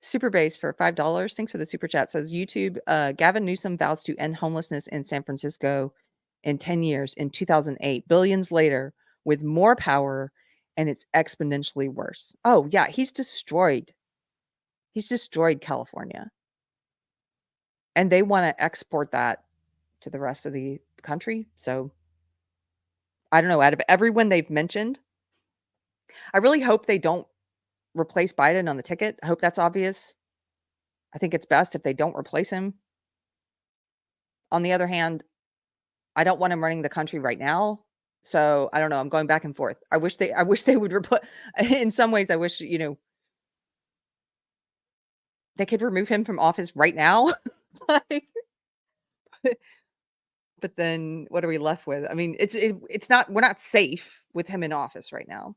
Super Base for $5. Thanks for the super chat. Says YouTube, Gavin Newsom vows to end homelessness in San Francisco in 10 years in 2008, billions later, with more power, and it's exponentially worse. Oh, yeah, he's destroyed California. And they want to export that to the rest of the country. So I don't know, out of everyone they've mentioned, I really hope they don't replace Biden on the ticket. I hope that's obvious. I think it's best if they don't replace him. On the other hand, I don't want him running the country right now. So I don't know. I'm going back and forth. I wish they would replace. In some ways, I wish, they could remove him from office right now. Like, but then what are we left with? I mean, it's not, we're not safe with him in office right now.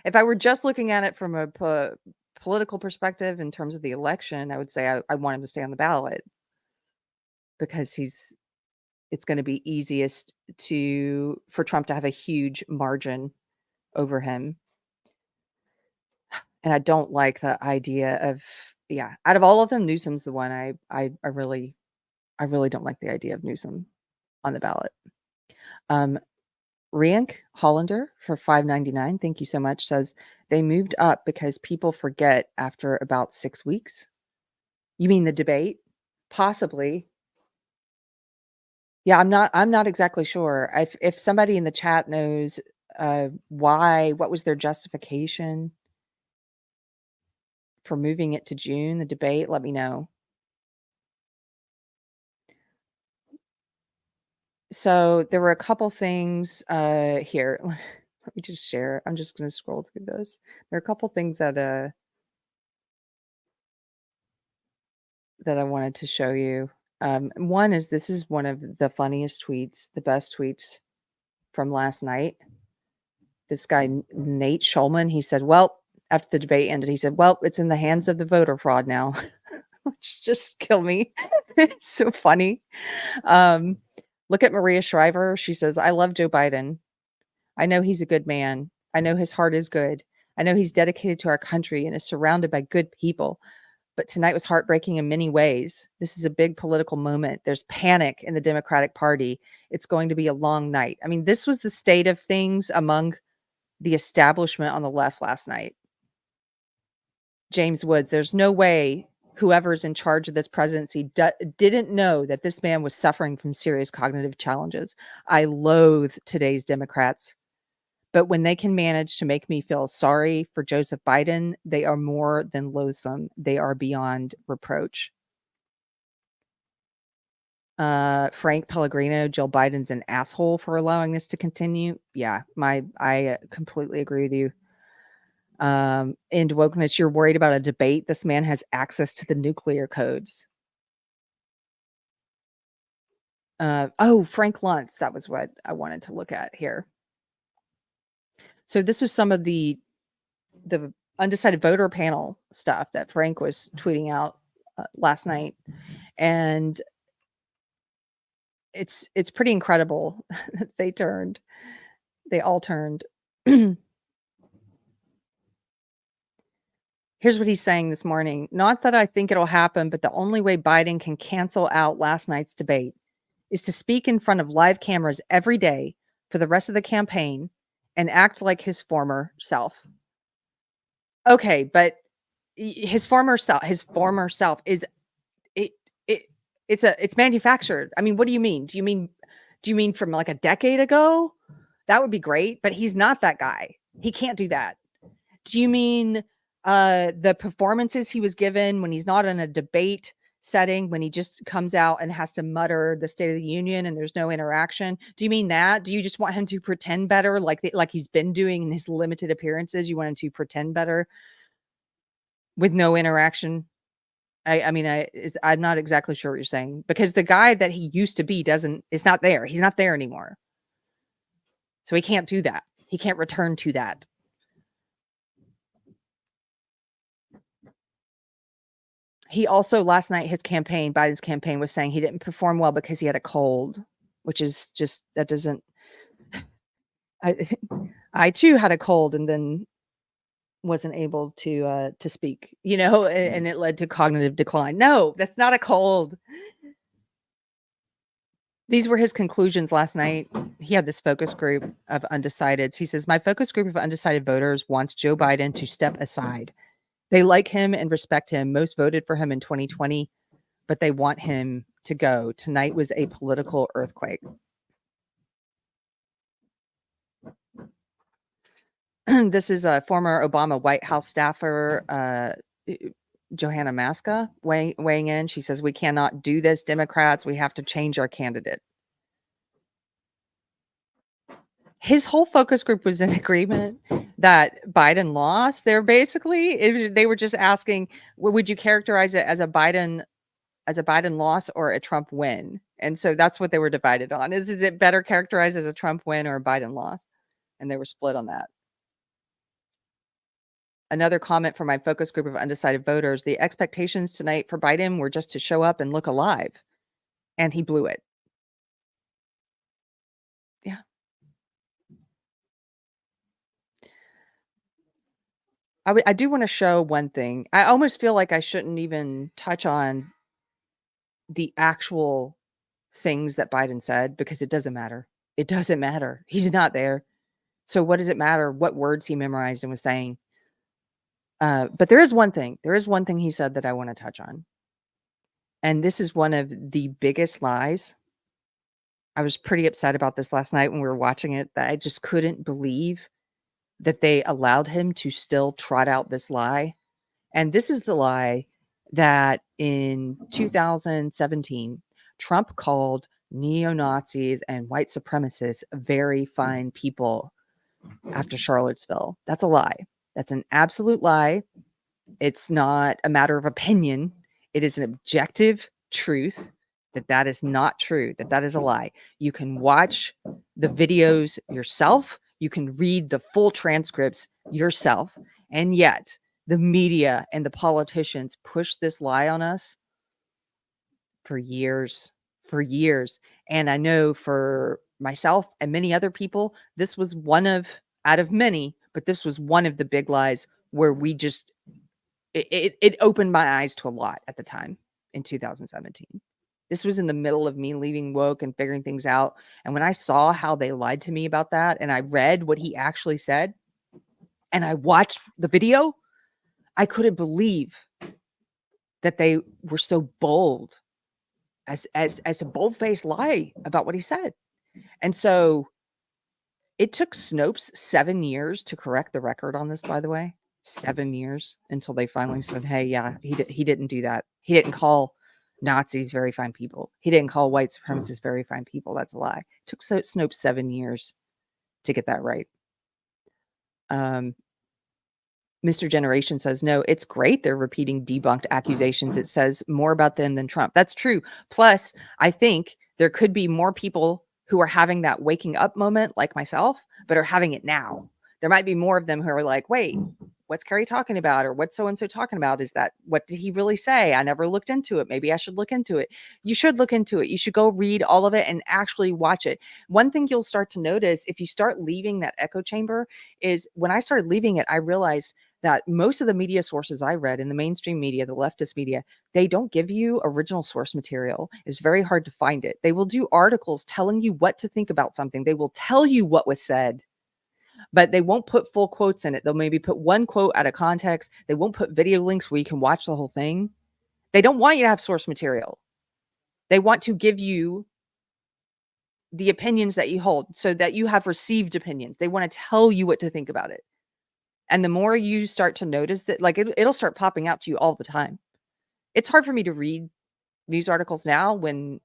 If I were just looking at it from a political perspective in terms of the election, I would say I want him to stay on the ballot, because it's going to be easiest for Trump to have a huge margin over him. And I don't like the idea of, out of all of them, Newsom's the one I really don't like the idea of Newsom on the ballot. Riank Hollander for $5.99. Thank you so much. Says they moved up because people forget after about 6 weeks. You mean the debate? Possibly. Yeah, I'm not exactly sure. If somebody in the chat knows what was their justification for moving it to June, the debate, let me know. So there were a couple things here. Let me just share. I'm just going to scroll through this. There are a couple things that I wanted to show you. One is this is one of the funniest tweets, the best tweets from last night. This guy, Nate Schulman, he said, well, after the debate ended, he said, well, it's in the hands of the voter fraud now, which just killed me. It's so funny. Look at Maria Shriver. She says, I love Joe Biden. I know he's a good man. I know his heart is good. I know he's dedicated to our country and is surrounded by good people. But tonight was heartbreaking in many ways. This is a big political moment. There's panic in the Democratic Party. It's going to be a long night. I mean, this was the state of things among the establishment on the left last night. James Woods, there's no way whoever's in charge of this presidency didn't know that this man was suffering from serious cognitive challenges. I loathe today's Democrats. But when they can manage to make me feel sorry for Joseph Biden, they are more than loathsome. They are beyond reproach. Frank Pellegrino, Jill Biden's an asshole for allowing this to continue. Yeah, I completely agree with you. And wokeness, you're worried about a debate. This man has access to the nuclear codes. Frank Luntz, that was what I wanted to look at here. So this is some of the undecided voter panel stuff that Frank was tweeting out last night. And it's pretty incredible that they all turned. Here's what he's saying this morning. Not that I think it'll happen, but the only way Biden can cancel out last night's debate is to speak in front of live cameras every day for the rest of the campaign and act like his former self. Okay, but his former self is it's manufactured. I mean, what do you mean? Do you mean from like a decade ago? That would be great, but he's not that guy. He can't do that. Do you mean the performances he was given when he's not in a debate setting, when he just comes out and has to mutter the State of the Union and there's no interaction? Do you mean that? Do you just want him to pretend better like he's been doing in his limited appearances? You want him to pretend better with no interaction? I'm not exactly sure what you're saying, because the guy that he used to be is not there. He's not there anymore. So he can't do that. He can't return to that. He also, last night, Biden's campaign was saying he didn't perform well because he had a cold, which is just, that doesn't, I too had a cold and then wasn't able to speak, and it led to cognitive decline. No, that's not a cold. These were his conclusions last night. He had this focus group of undecideds. He says, my focus group of undecided voters wants Joe Biden to step aside. They like him and respect him. Most voted for him in 2020, but they want him to go. Tonight was a political earthquake. This is a former Obama White House staffer, Johanna Maska, weighing in. She says, we cannot do this, Democrats. We have to change our candidate. His whole focus group was in agreement that Biden lost. They were just asking, would you characterize it as a Biden loss or a Trump win? And so that's what they were divided on. Is it better characterized as a Trump win or a Biden loss? And they were split on that. Another comment from my focus group of undecided voters, the expectations tonight for Biden were just to show up and look alive. And he blew it. Yeah. I do want to show one thing. I almost feel like I shouldn't even touch on the actual things that Biden said, because it doesn't matter. It doesn't matter. He's not there. So what does it matter what words he memorized and was saying? But there is one thing. There is one thing he said that I want to touch on. And this is one of the biggest lies. I was pretty upset about this last night when we were watching it, that I just couldn't believe that they allowed him to still trot out this lie. And this is the lie that in 2017, Trump called neo-Nazis and white supremacists very fine people after Charlottesville. That's a lie. That's an absolute lie. It's not a matter of opinion. It is an objective truth that is not true, that is a lie. You can watch the videos yourself. You can read the full transcripts yourself. And yet the media and the politicians push this lie on us for years. And I know for myself and many other people, this was out of many, but this was one of the big lies where we just, it opened my eyes to a lot at the time in 2017. This was in the middle of me leaving woke and figuring things out. And when I saw how they lied to me about that, and I read what he actually said, and I watched the video, I couldn't believe that they were so bold as a bold-faced lie about what he said. And so it took Snopes 7 years to correct the record on this, by the way. 7 years until they finally said, hey, yeah, he didn't do that. He didn't call Nazis very fine people. He didn't call white supremacists very fine people. That's a lie. It took Snopes 7 years to get that right. Mr. Generation says, no, it's great they're repeating debunked accusations. It says more about them than Trump. That's true. Plus, I think there could be more people who are having that waking up moment like myself, but are having it now. There might be more of them who are like, wait, what's Keri talking about? Or what's so-and-so talking about? Is that, what did he really say? I never looked into it. Maybe I should look into it. You should look into it. You should go read all of it and actually watch it. One thing you'll start to notice if you start leaving that echo chamber is when I started leaving it, I realized that most of the media sources I read in the mainstream media, the leftist media, they don't give you original source material. It's very hard to find it. They will do articles telling you what to think about something. They will tell you what was said, but they won't put full quotes in it. They'll maybe put one quote out of context. They won't put video links where you can watch the whole thing. They don't want you to have source material. They want to give you the opinions that you hold so that you have received opinions. They want to tell you what to think about it. And the more you start to notice that, like it'll start popping out to you all the time. It's hard for me to read news articles now when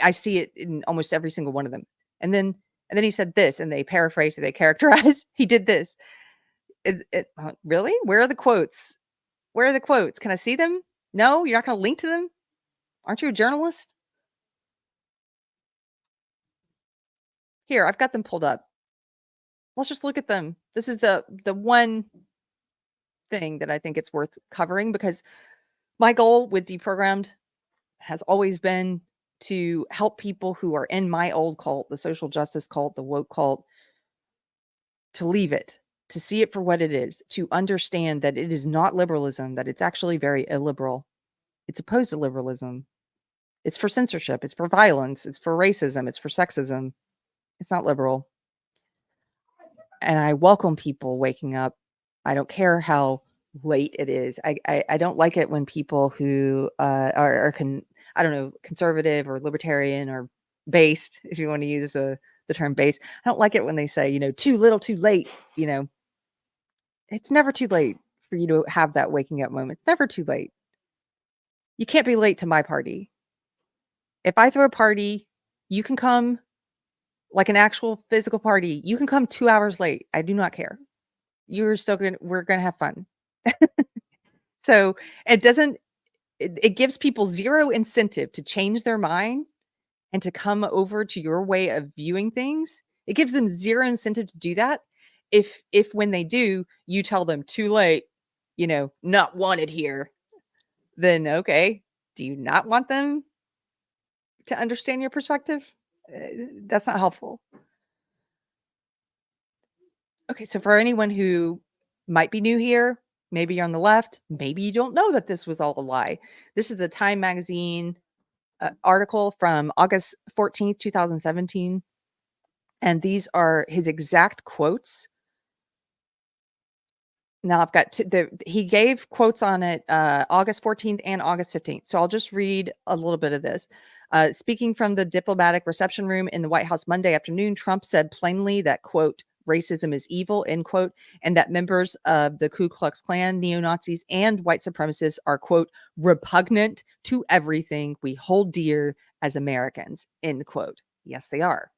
I see it in almost every single one of them. And then he said this, and they paraphrase it, they characterize. He did this. Really? Where are the quotes? Where are the quotes? Can I see them? No, you're not going to link to them. Aren't you a journalist? Here, I've got them pulled up. Let's just look at them. This is the one thing that I think it's worth covering, because my goal with Deprogrammed has always been to help people who are in my old cult, the social justice cult, the woke cult, to leave it, to see it for what it is, to understand that it is not liberalism, that it's actually very illiberal. It's opposed to liberalism. It's for censorship. It's for violence. It's for racism. It's for sexism. It's not liberal. And I welcome people waking up. I don't care how late it is. I don't like it when people who are I don't know, conservative or libertarian or based, if you want to use the term base. I don't like it when they say, too little, too late. It's never too late for you to have that waking up moment. It's never too late. You can't be late to my party. If I throw a party, you can come, like an actual physical party. You can come 2 hours late. I do not care. We're going to have fun. So it gives people zero incentive to change their mind and to come over to your way of viewing things. It gives them zero incentive to do that. If when they do, you tell them too late, not wanted here, then okay. Do you not want them to understand your perspective? That's not helpful. Okay, so for anyone who might be new here, maybe you're on the left, maybe you don't know that this was all a lie. This is the Time magazine article from August 14th, 2017. And these are his exact quotes. Now I've got he gave quotes on it August 14th and August 15th. So I'll just read a little bit of this. Speaking from the diplomatic reception room in the White House Monday afternoon, Trump said plainly that, quote, racism is evil, end quote, and that members of the Ku Klux Klan, neo-Nazis, and white supremacists are, quote, repugnant to everything we hold dear as Americans, end quote. Yes, they are.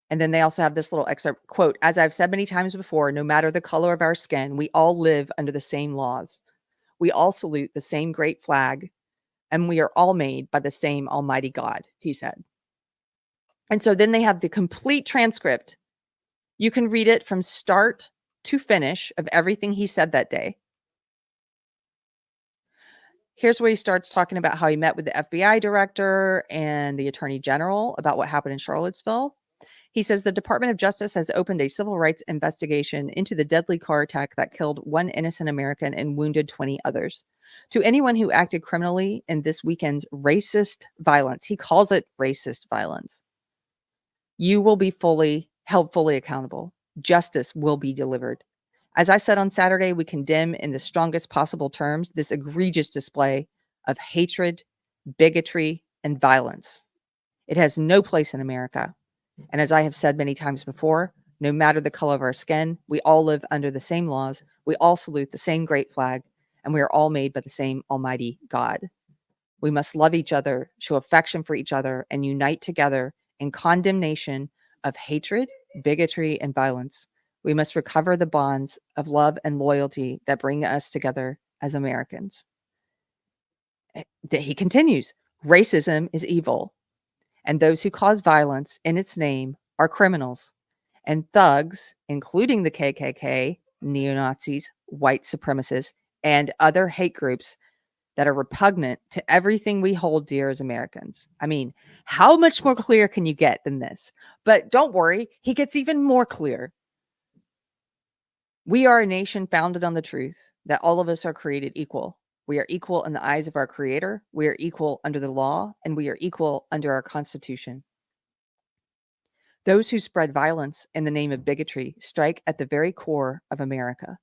And then they also have this little excerpt, quote, as I've said many times before, no matter the color of our skin, we all live under the same laws. We all salute the same great flag, and we are all made by the same Almighty God, he said. And so then they have the complete transcript. You can read it from start to finish of everything he said that day. Here's where he starts talking about how he met with the FBI director and the attorney general about what happened in Charlottesville. He says the Department of Justice has opened a civil rights investigation into the deadly car attack that killed one innocent American and wounded 20 others. To anyone who acted criminally in this weekend's racist violence, he calls it racist violence, you will be held fully accountable. Justice will be delivered. As I said on Saturday, we condemn in the strongest possible terms this egregious display of hatred, bigotry, and violence. It has no place in America. And as I have said many times before, no matter the color of our skin, we all live under the same laws. We all salute the same great flag, and we are all made by the same Almighty God. We must love each other, show affection for each other, and unite together in condemnation of hatred, bigotry, and violence. We must recover the bonds of love and loyalty that bring us together as Americans. He continues, racism is evil, and those who cause violence in its name are criminals. And thugs, including the KKK, neo-Nazis, white supremacists, and other hate groups that are repugnant to everything we hold dear as Americans. I mean, how much more clear can you get than this? But don't worry, he gets even more clear. We are a nation founded on the truth that all of us are created equal. We are equal in the eyes of our Creator. We are equal under the law, and we are equal under our Constitution. Those who spread violence in the name of bigotry strike at the very core of America.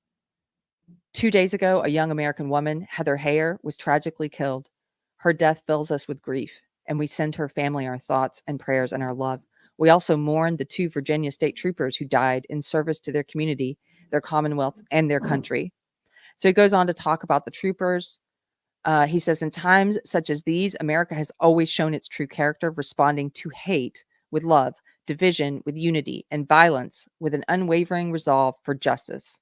2 days ago, a young American woman, Heather Heyer, was tragically killed. Her death fills us with grief, and we send her family our thoughts and prayers and our love. We also mourn the 2 Virginia state troopers who died in service to their community, their commonwealth, and their country. So he goes on to talk about the troopers. He says, in times such as these, America has always shown its true character, responding to hate with love, division with unity, and violence with an unwavering resolve for justice.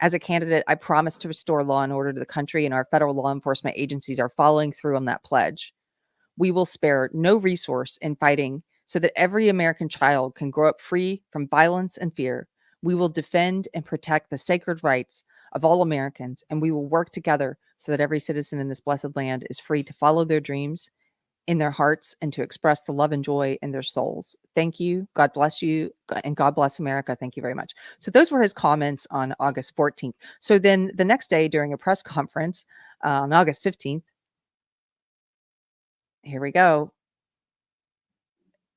As a candidate, I promise to restore law and order to the country, and our federal law enforcement agencies are following through on that pledge. We will spare no resource in fighting so that every American child can grow up free from violence and fear. We will defend and protect the sacred rights of all Americans, and we will work together so that every citizen in this blessed land is free to follow their dreams in their hearts and to express the love and joy in their souls. Thank you. God bless you. And God bless America. Thank you very much. So those were his comments on August 14th. So then the next day during a press conference on August 15th, here we go.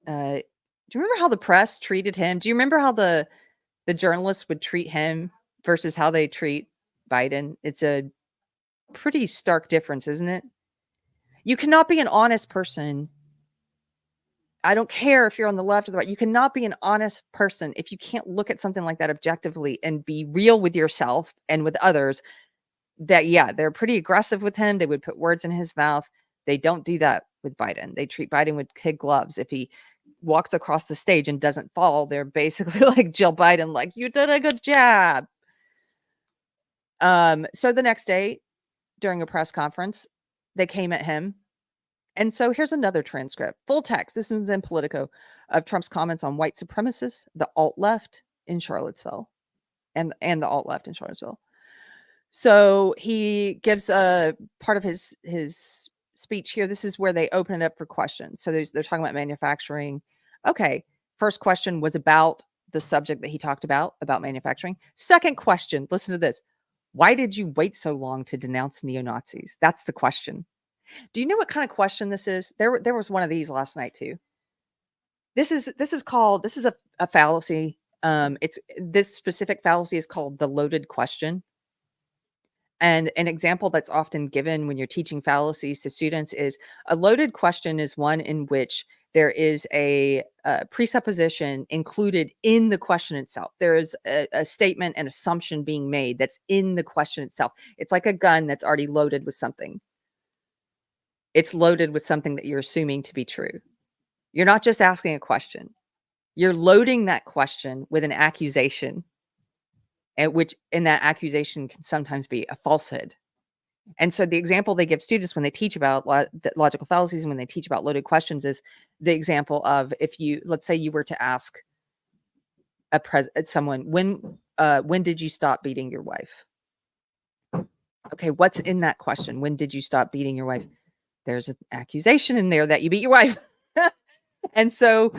Do you remember how the press treated him? Do you remember how the journalists would treat him versus how they treat Biden? It's a pretty stark difference, isn't it? You cannot be an honest person. I don't care if you're on the left or the right. You cannot be an honest person if you can't look at something like that objectively and be real with yourself and with others. That, yeah, they're pretty aggressive with him. They would put words in his mouth. They don't do that with Biden. They treat Biden with kid gloves. If he walks across the stage and doesn't fall, they're basically like Jill Biden, like, you did a good job. So the next day during a press conference, they came at him. And so here's another transcript, full text. This one's in Politico, of Trump's comments on white supremacists, the alt-left in Charlottesville, and the alt-left in Charlottesville. So he gives a part of his speech here. This is where they open it up for questions. So they're talking about manufacturing. Okay, first question was about the subject that he talked about manufacturing. Second question, listen to this. Why did you wait so long to denounce neo-Nazis? That's the question. Do you know what kind of question this is? There was one of these last night too. This is a fallacy. This specific fallacy is called the loaded question. And an example that's often given when you're teaching fallacies to students is a loaded question is one in which there is a presupposition included in the question itself. There is a statement, an assumption being made that's in the question itself. It's like a gun that's already loaded with something. It's loaded with something that you're assuming to be true. You're not just asking a question. You're loading that question with an accusation, and that accusation can sometimes be a falsehood. And so the example they give students when they teach about logical fallacies and when they teach about loaded questions is the example of, if you, let's say you were to ask someone, when did you stop beating your wife? Okay, what's in that question? When did you stop beating your wife? There's an accusation in there that you beat your wife. And so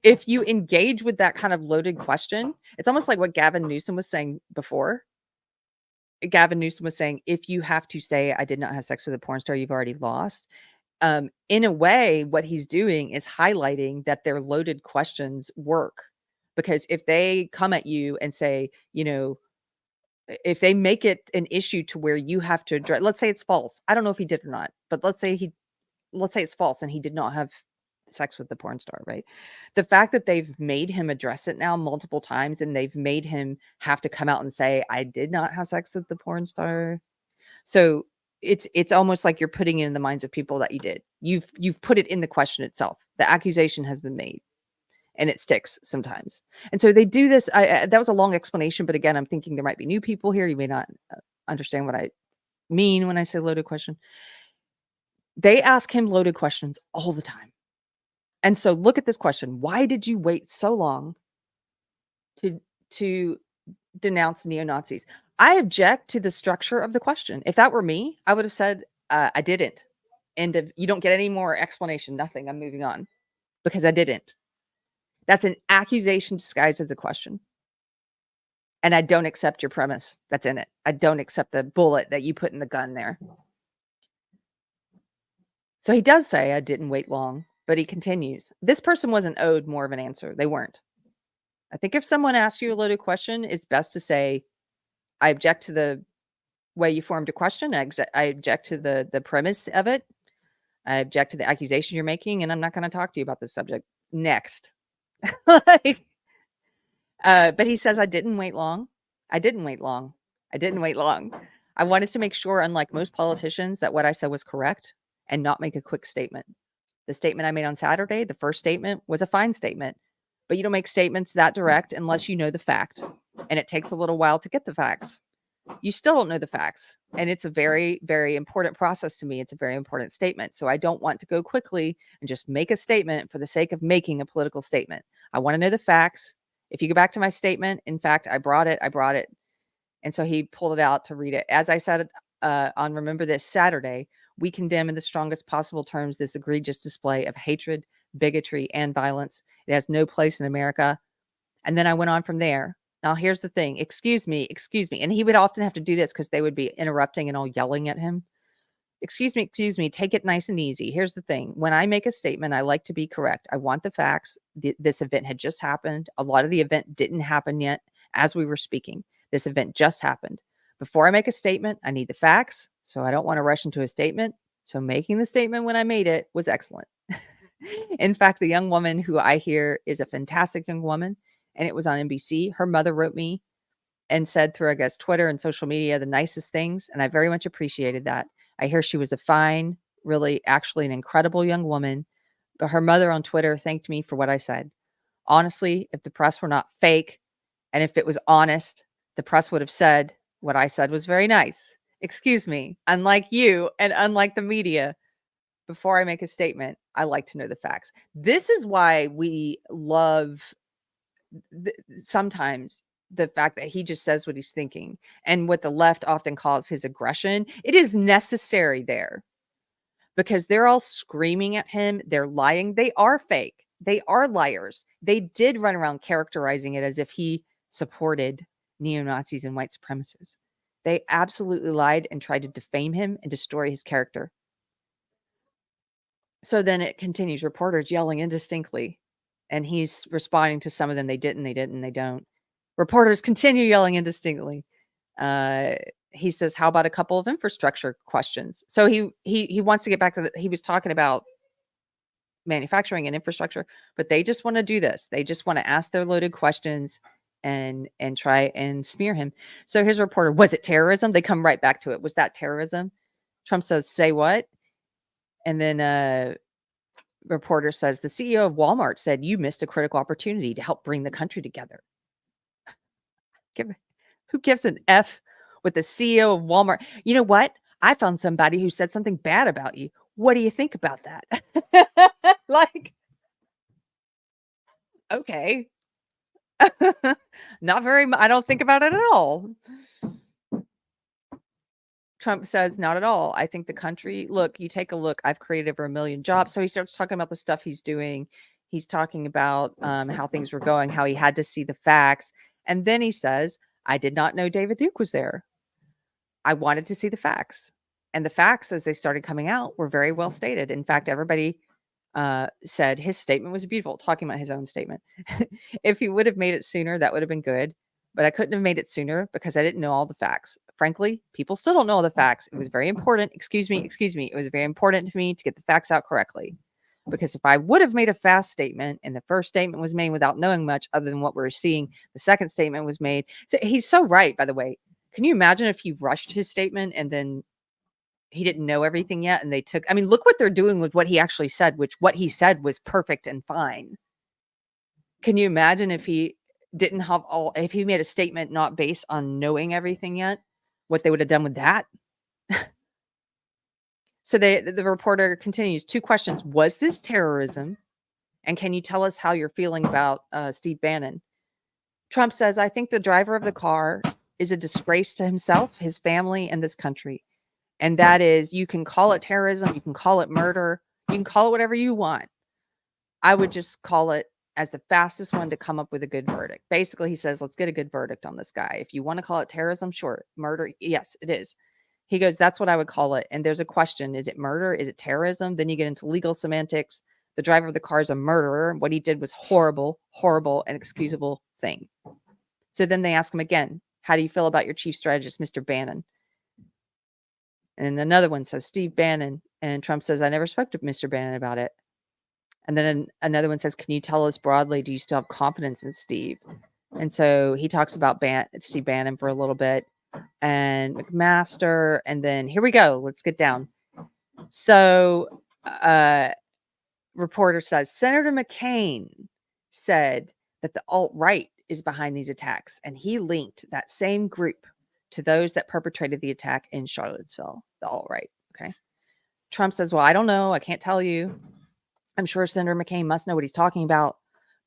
if you engage with that kind of loaded question, it's almost like what Gavin Newsom was saying before. Gavin Newsom was saying, if you have to say, I did not have sex with a porn star, you've already lost. In a way, what he's doing is highlighting that their loaded questions work. Because if they come at you and say, if they make it an issue to where you have to address, let's say it's false. I don't know if he did or not, but let's say it's false and he did not have sex with the porn star, right? The fact that they've made him address it now multiple times, and they've made him have to come out and say, I did not have sex with the porn star. So it's almost like you're putting it in the minds of people that you did. You've put it in the question itself. The accusation has been made, and it sticks sometimes. And so they do this. That was a long explanation, but again, I'm thinking there might be new people here. You may not understand what I mean when I say loaded question. They ask him loaded questions all the time. And so look at this question. Why did you wait so long to denounce neo-Nazis? I object to the structure of the question. If that were me, I would have said, I didn't. And you don't get any more explanation, nothing. I'm moving on because I didn't. That's an accusation disguised as a question. And I don't accept your premise that's in it. I don't accept the bullet that you put in the gun there. So he does say, I didn't wait long, but he continues. This person wasn't owed more of an answer. They weren't. I think if someone asks you a loaded question, it's best to say, I object to the way you formed a question. I object to the premise of it. I object to the accusation you're making, and I'm not going to talk to you about this subject. Next. But he says, I didn't wait long. I didn't wait long. I didn't wait long. I wanted to make sure, unlike most politicians, that what I said was correct and not make a quick statement. The statement I made on Saturday, the first statement, was a fine statement. But you don't make statements that direct unless you know the fact. And it takes a little while to get the facts. You still don't know the facts. And it's a very, very important process to me. It's a very important statement. So I don't want to go quickly and just make a statement for the sake of making a political statement. I want to know the facts. If you go back to my statement, in fact, I brought it. And so he pulled it out to read it. As I said on Remember This Saturday, we condemn in the strongest possible terms this egregious display of hatred, bigotry, and violence. It has no place in America. And then I went on from there. Now, here's the thing. Excuse me. And he would often have to do this because they would be interrupting and all yelling at him. Excuse me. Take it nice and easy. Here's the thing. When I make a statement, I like to be correct. I want the facts. This event had just happened. A lot of the event didn't happen yet as we were speaking. This event just happened. Before I make a statement, I need the facts. So I don't want to rush into a statement. So making the statement when I made it was excellent. In fact, the young woman who I hear is a fantastic young woman, and it was on NBC. Her mother wrote me and said through, I guess, Twitter and social media, the nicest things. And I very much appreciated that. I hear she was a fine, really, actually an incredible young woman. But her mother on Twitter thanked me for what I said. Honestly, if the press were not fake, and if it was honest, the press would have said what I said was very nice. Excuse me, unlike you and unlike the media, before I make a statement, I like to know the facts. This is why we love sometimes the fact that he just says what he's thinking, and what the left often calls his aggression. It is necessary there because they're all screaming at him. They're lying. They are fake. They are liars. They did run around characterizing it as if he supported neo-Nazis and white supremacists. They absolutely lied and tried to defame him and destroy his character. So then it continues, reporters yelling indistinctly, and he's responding to some of them. They don't. Reporters continue yelling indistinctly. He says, how about a couple of infrastructure questions? So he wants to get back to he was talking about manufacturing and infrastructure, but they just want to do this. They just want to ask their loaded questions and try and smear him. So his reporter, was it terrorism? They come right back to it. Was that terrorism? Trump says, say what? And then reporter says the CEO of Walmart said you missed a critical opportunity to help bring the country together. Who gives an F with the CEO of Walmart? You know what? I found somebody who said something bad about you. What do you think about that? Like, okay. Not very I don't think about it at all. Trump says, not at all. I think the country, look, you take a look, I've created over 1 million jobs. So he starts talking about the stuff he's doing. He's talking about how things were going, how he had to see the facts. And then he says, I did not know David Duke was there. I wanted to see the facts. And the facts, as they started coming out, were very well stated. In fact, everybody said his statement was beautiful, talking about his own statement. If he would have made it sooner, that would have been good. But I couldn't have made it sooner because I didn't know all the facts. Frankly, people still don't know all the facts. It was very important. Excuse me. It was very important to me to get the facts out correctly. Because if I would have made a fast statement and the first statement was made without knowing much other than what we're seeing, the second statement was made. So he's so right, by the way. Can you imagine if he rushed his statement and then he didn't know everything yet and they took, I mean, look what they're doing with what he actually said, which what he said was perfect and fine. Can you imagine if he didn't have if he made a statement not based on knowing everything yet, what they would have done with that? So the reporter continues, 2 questions. Was this terrorism? And can you tell us how you're feeling about Steve Bannon? Trump says, I think the driver of the car is a disgrace to himself, his family, and this country. And that is, you can call it terrorism, you can call it murder, you can call it whatever you want. I would just call it as the fastest one to come up with a good verdict. Basically, he says, let's get a good verdict on this guy. If you want to call it terrorism, sure. Murder, yes, it is. He goes, that's what I would call it. And there's a question. Is it murder? Is it terrorism? Then you get into legal semantics. The driver of the car is a murderer. What he did was horrible, horrible, and excusable thing. So then they ask him again, how do you feel about your chief strategist, Mr. Bannon? And another one says, Steve Bannon. And Trump says, I never spoke to Mr. Bannon about it. And then another one says, can you tell us broadly, do you still have confidence in Steve? And so he talks about Steve Bannon for a little bit and McMaster. And then here we go. Let's get down. So reporter says, Senator McCain said that the alt-right is behind these attacks. And he linked that same group to those that perpetrated the attack in Charlottesville, the alt-right. Okay. Trump says, well, I don't know. I can't tell you. I'm sure Senator McCain must know what he's talking about.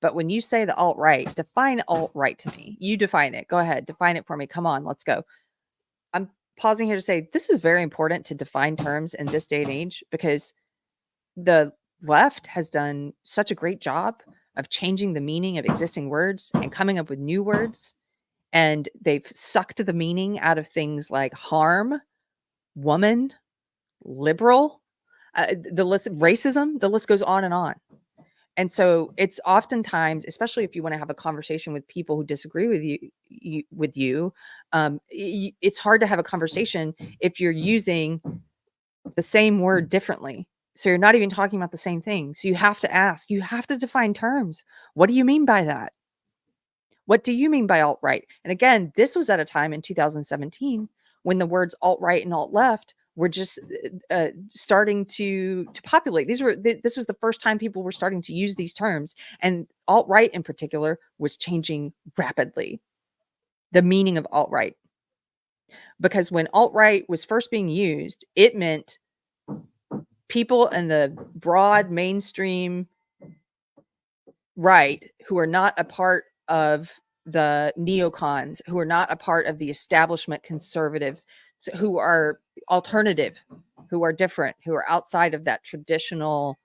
But when you say the alt-right, define alt-right to me. You define it. Go ahead. Define it for me. Come on. Let's go. I'm pausing here to say this is very important to define terms in this day and age because the left has done such a great job of changing the meaning of existing words and coming up with new words. And they've sucked the meaning out of things like harm, woman, liberal, the list, racism, the list goes on and on. And so it's oftentimes, especially if you want to have a conversation with people who disagree with you, it's hard to have a conversation if you're using the same word differently. So you're not even talking about the same thing. So you have to ask, you have to define terms. What do you mean by that? What do you mean by alt-right? And again, this was at a time in 2017 when the words alt-right and alt-left were just starting to populate. This was the first time people were starting to use these terms, and alt-right in particular was changing rapidly. The meaning of alt-right, because when alt-right was first being used, it meant people in the broad mainstream right who are not a part of the neocons, who are not a part of the establishment conservative, who are alternative, who are different, who are outside of that traditional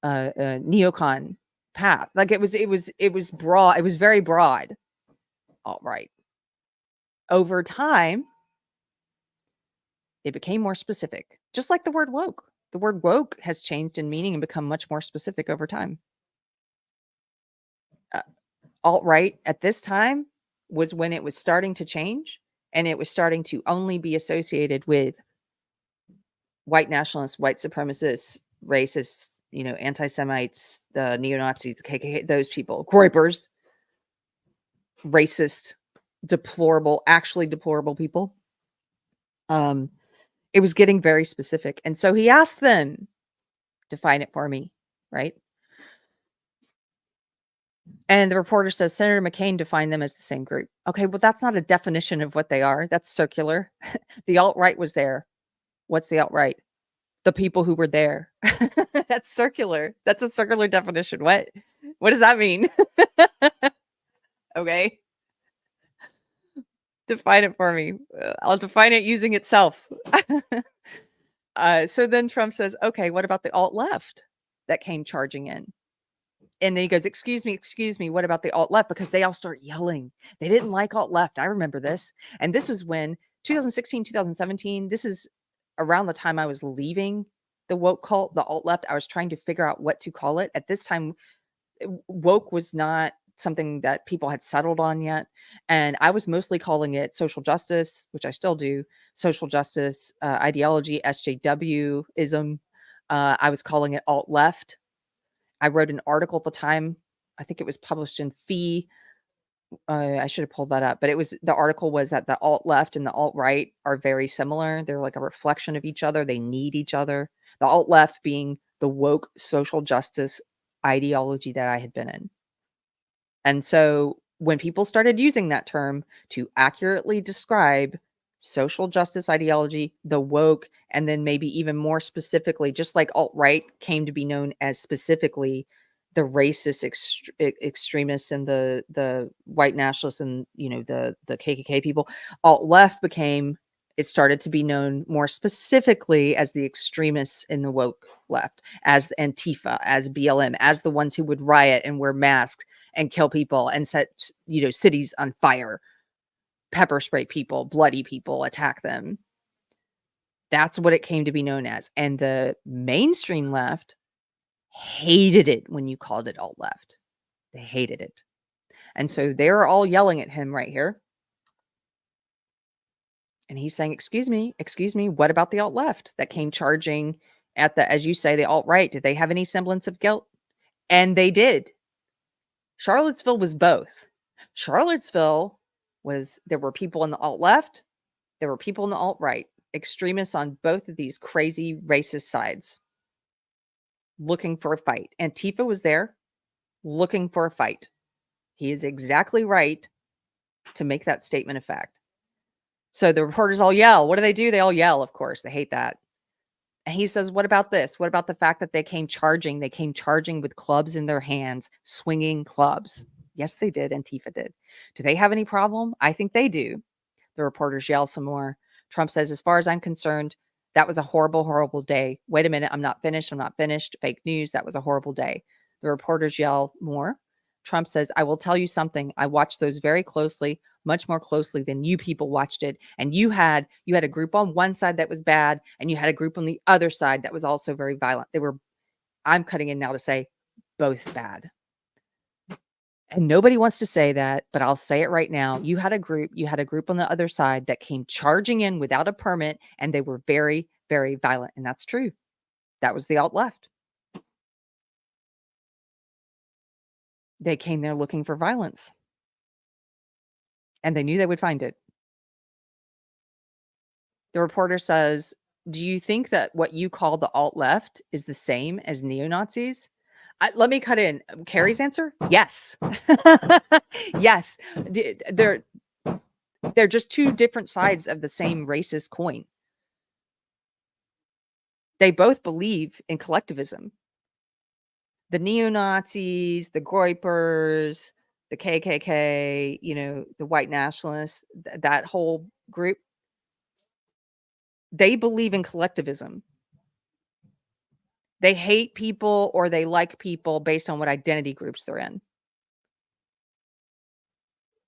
neocon path. Like it was broad. It was very broad. Alt-right. Over time, it became more specific, just like the word woke. The word woke has changed in meaning and become much more specific over time. Alt-right at this time was when it was starting to change, and it was starting to only be associated with white nationalists, white supremacists, racists, anti-Semites, the neo-Nazis, the KKK, those people, Groypers, racist, actually deplorable people. It was getting very specific. And so he asked them, Define it for me, right? And the reporter says Senator McCain defined them as the same group. Okay, well, that's not a definition of what they are. That's circular. The alt-right was there. What's the alt-right? The people who were there. That's circular. That's a circular definition. What does that mean? Okay. Define it for me. I'll define it using itself. So then Trump says, okay, what about the alt-left that came charging in? And then he goes, excuse me, what about the alt-left? Because they all start yelling. They didn't like alt-left. I remember this. And this was when 2016, 2017, this is around the time I was leaving the woke cult, the alt-left. I was trying to figure out what to call it. At this time, woke was not something that people had settled on yet. And I was mostly calling it social justice, which I still do, social justice ideology, SJW-ism. I was calling it alt-left. I wrote an article at the time. I think it was published in Fee. I should have pulled that up, but the article was that the alt-left and the alt-right are very similar. They're like a reflection of each other. They need each other. The alt-left being the woke social justice ideology that I had been in. And so when people started using that term to accurately describe social justice ideology, the woke, and then maybe even more specifically, just like alt-right came to be known as specifically the racist extremists and the white nationalists and, you know, the KKK people, alt-left it started to be known more specifically as the extremists in the woke left, as Antifa, as BLM, as the ones who would riot and wear masks and kill people and set, you know, cities on fire, pepper spray people, bloody people, attack them. That's what it came to be known as. And the mainstream left hated it when you called it alt-left. They hated it. And so they're all yelling at him right here. And he's saying, excuse me, what about the alt-left that came charging at the, as you say, the alt-right? Did they have any semblance of guilt? And they did. Charlottesville was both. Charlottesville was, there were people in the alt-left, there were people in the alt-right, extremists on both of these crazy racist sides looking for a fight. Antifa was there looking for a fight. He is exactly right to make that statement a fact. So the reporters all yell. What do? They all yell, of course. They hate that. And he says, what about this? What about the fact that they came charging? They came charging with clubs in their hands, swinging clubs. Yes, they did. Antifa did. Do they have any problem? I think they do. The reporters yell some more. Trump says, as far as I'm concerned, that was a horrible, horrible day. Wait a minute. I'm not finished. Fake news. That was a horrible day. The reporters yell more. Trump says, I will tell you something. I watched those very closely, much more closely than you people watched it. And you had a group on one side that was bad, and you had a group on the other side that was also very violent. I'm cutting in now to say both bad. And nobody wants to say that, but I'll say it right now. You had a group on the other side that came charging in without a permit, and they were very, very violent. And that's true. That was the alt-left. They came there looking for violence. And they knew they would find it. The reporter says, do you think that what you call the alt-left is the same as neo-Nazis? Let me cut in. Keri's answer? Yes. Yes. They're just two different sides of the same racist coin. They both believe in collectivism. The neo-Nazis, the Groypers, the KKK, you know, the white nationalists, that whole group, they believe in collectivism. They hate people or they like people based on what identity groups they're in.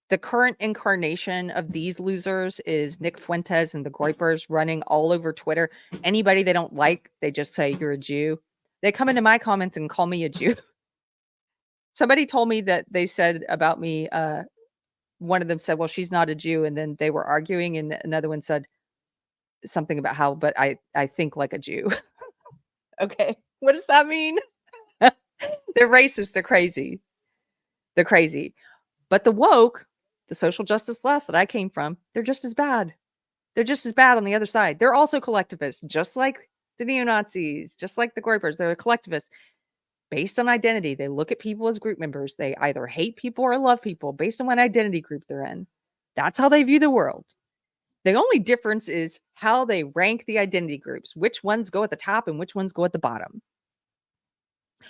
The current incarnation of these losers is Nick Fuentes and the Groypers running all over Twitter. Anybody they don't like, they just say, you're a Jew. They come into my comments and call me a Jew. Somebody told me that they said about me, one of them said, well, she's not a Jew. And then they were arguing. And another one said something about how, but I think like a Jew. Okay. What does that mean? They're racist. They're crazy. They're crazy. But the woke, the social justice left that I came from, they're just as bad. They're just as bad on the other side. They're also collectivists, just like the neo-Nazis, just like the Groypers. They're collectivists based on identity. They look at people as group members. They either hate people or love people based on what identity group they're in. That's how they view the world. The only difference is how they rank the identity groups, which ones go at the top and which ones go at the bottom.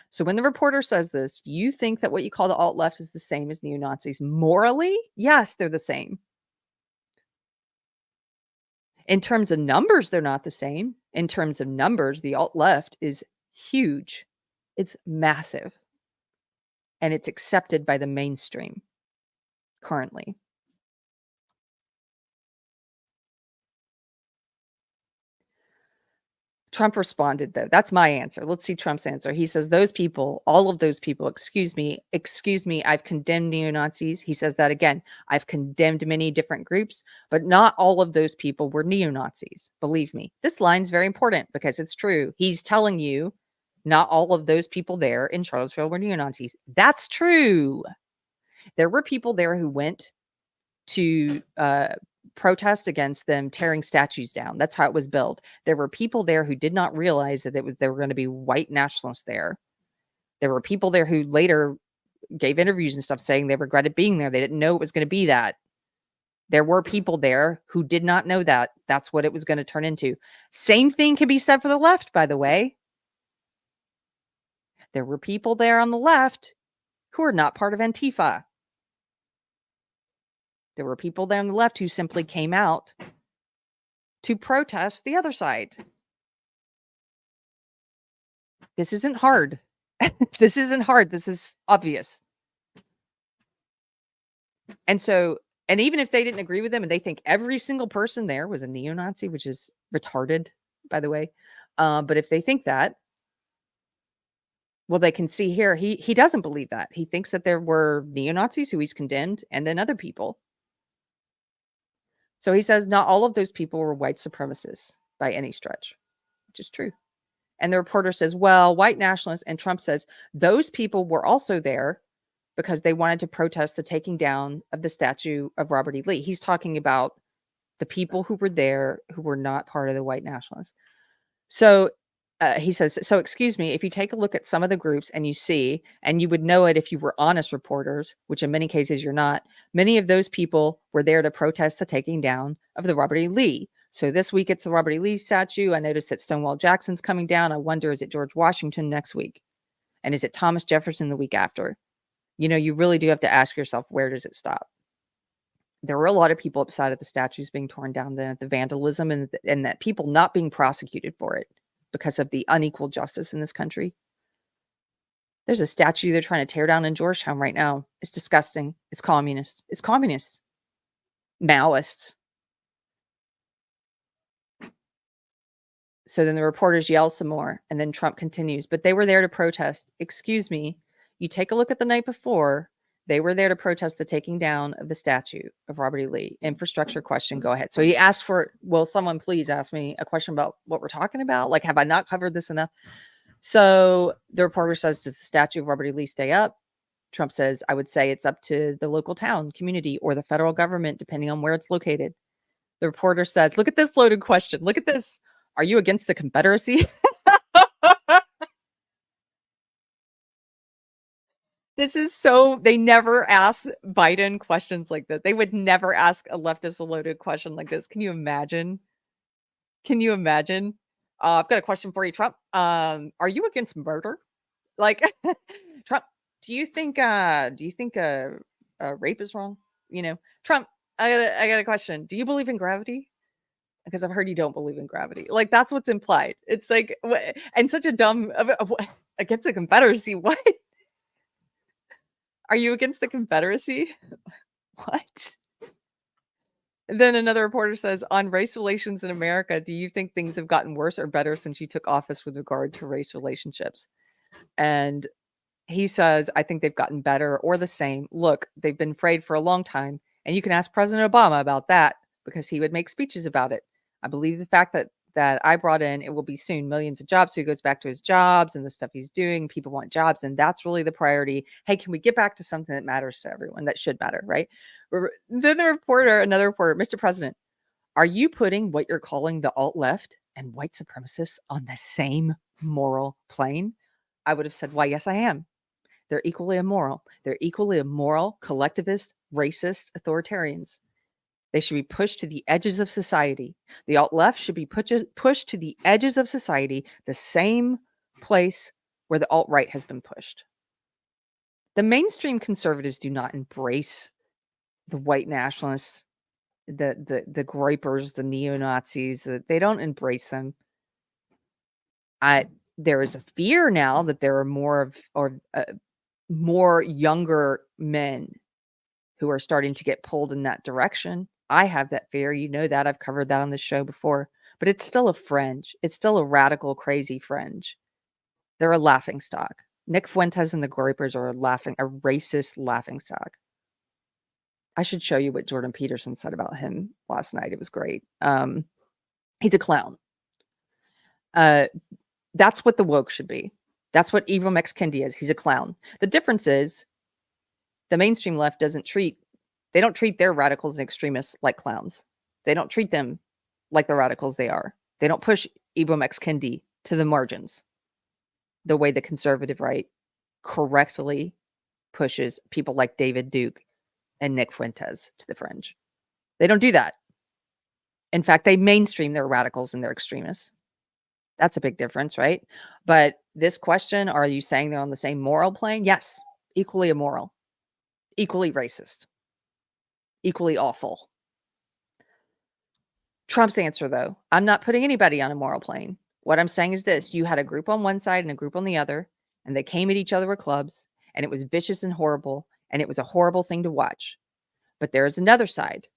So when the reporter says this, do you think that what you call the alt-left is the same as neo-Nazis? Morally, yes, they're the same. In terms of numbers, they're not the same. In terms of numbers, the alt-left is huge. It's massive. And it's accepted by the mainstream currently. Trump responded, though. That's my answer. Let's see Trump's answer. He says, those people, all of those people, excuse me, I've condemned neo-Nazis. He says that again. I've condemned many different groups, but not all of those people were neo-Nazis. Believe me, this line's very important because it's true. He's telling you not all of those people there in Charlottesville were neo-Nazis. That's true. There were people there who went to protest against them tearing statues down. That's how it was billed. There were people there who did not realize that there were going to be white nationalists there. There were people there who later gave interviews and stuff saying they regretted being there. They didn't know it was going to be that. There were people there who did not know that. That's what it was going to turn into. Same thing can be said for the left, by the way. There were people there on the left who are not part of Antifa. There were people there on the left who simply came out to protest the other side. This isn't hard. This isn't hard. This is obvious. And so, and even if they didn't agree with them and they think every single person there was a neo-Nazi, which is retarded, by the way. But if they think that, well, they can see here, he doesn't believe that. He thinks that there were neo-Nazis who he's condemned and then other people. So he says not all of those people were white supremacists by any stretch, which is true. And the reporter says, well, white nationalists, and Trump says those people were also there because they wanted to protest the taking down of the statue of Robert E. Lee. He's talking about the people who were there who were not part of the white nationalists. So he says, so excuse me, if you take a look at some of the groups and you see, and you would know it if you were honest reporters, which in many cases you're not, many of those people were there to protest the taking down of the Robert E. Lee. So this week it's the Robert E. Lee statue. I noticed that Stonewall Jackson's coming down. I wonder, is it George Washington next week? And is it Thomas Jefferson the week after? You know, you really do have to ask yourself, where does it stop? There were a lot of people upset at the statues being torn down, the vandalism, and that people not being prosecuted for it because of the unequal justice in this country. There's a statue they're trying to tear down in Georgetown right now. It's disgusting. It's communist. It's communists. Maoists. So then the reporters yell some more, and then Trump continues, but they were there to protest. Excuse me, you take a look at the night before, they were there to protest the taking down of the statue of Robert E. Lee. Infrastructure question, go ahead. So he asked for, will someone please ask me a question about what we're talking about? Like, have I not covered this enough? So the reporter says, does the statue of Robert E. Lee stay up? Trump says, I would say it's up to the local town, community, or the federal government, depending on where it's located. The reporter says, look at this loaded question. Look at this. Are you against the Confederacy? This is so, they never ask Biden questions like that. They would never ask a leftist a loaded question like this. Can you imagine? Can you imagine? I've got a question for you, Trump. Are you against murder? Like, Trump, do you think rape is wrong? You know, Trump, I got a question. Do you believe in gravity? Because I've heard you don't believe in gravity. Like, that's what's implied. It's like, and such a dumb, against the Confederacy, what? Are you against the Confederacy? What? And then another reporter says, on race relations in America, do you think things have gotten worse or better since you took office with regard to race relationships? And he says, I think they've gotten better or the same. Look, they've been frayed for a long time. And you can ask President Obama about that because he would make speeches about it. I believe the fact that I brought in, it will be soon millions of jobs. So he goes back to his jobs and the stuff he's doing. People want jobs. And that's really the priority. Hey, can we get back to something that matters to everyone? That should matter, right? Then another reporter, Mr. President, are you putting what you're calling the alt-left and white supremacists on the same moral plane? I would have said, why, yes, I am. They're equally immoral. They're equally immoral, collectivist, racist authoritarians. They should be pushed to the edges of society. The alt-left should be pushed to the edges of society, the same place where the alt-right has been pushed. The mainstream conservatives do not embrace the white nationalists, the groypers, the neo-Nazis. They don't embrace them. There is a fear now that there are more younger men who are starting to get pulled in that direction. I have that fear. You know that. I've covered that on the show before. But it's still a fringe. It's still a radical, crazy fringe. They're a laughingstock. Nick Fuentes and the Groypers are a racist laughingstock. I should show you what Jordan Peterson said about him last night. It was great. He's a clown. That's what the woke should be. That's what Ibram X. Kendi is. He's a clown. The difference is the mainstream left they don't treat their radicals and extremists like clowns. They don't treat them like the radicals they are. They don't push Ibram X. Kendi to the margins the way the conservative right correctly pushes people like David Duke and Nick Fuentes to the fringe. They don't do that. In fact, they mainstream their radicals and their extremists. That's a big difference, right? But this question, are you saying they're on the same moral plane? Yes, equally immoral, equally racist, equally awful. Trump's answer, though, I'm not putting anybody on a moral plane. What I'm saying is this: you had a group on one side and a group on the other, and they came at each other with clubs, and it was vicious and horrible, and it was a horrible thing to watch. But there is another side.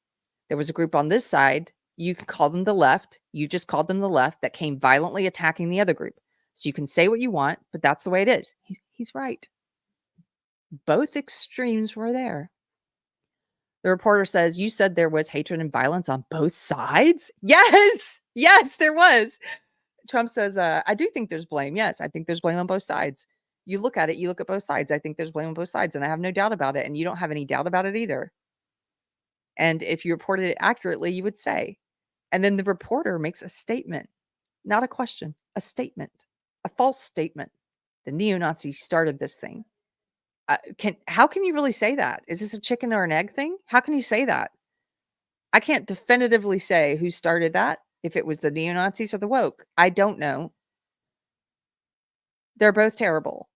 There was a group on this side. You can call them the left. You just called them the left that came violently attacking the other group. So you can say what you want, but that's the way it is. He's right. Both extremes were there. The reporter says, you said there was hatred and violence on both sides? Yes, there was. Trump says, I do think there's blame. Yes, I think there's blame on both sides. You look at it, you look at both sides. I think there's blame on both sides, and I have no doubt about it. And you don't have any doubt about it either. And if you reported it accurately, you would say. And then the reporter makes a statement, not a question, a statement, a false statement. The neo-Nazis started this thing. How can you really say that? Is this a chicken or an egg thing? How can you say that? I can't definitively say who started that, if it was the neo-Nazis or the woke. I don't know. They're both terrible.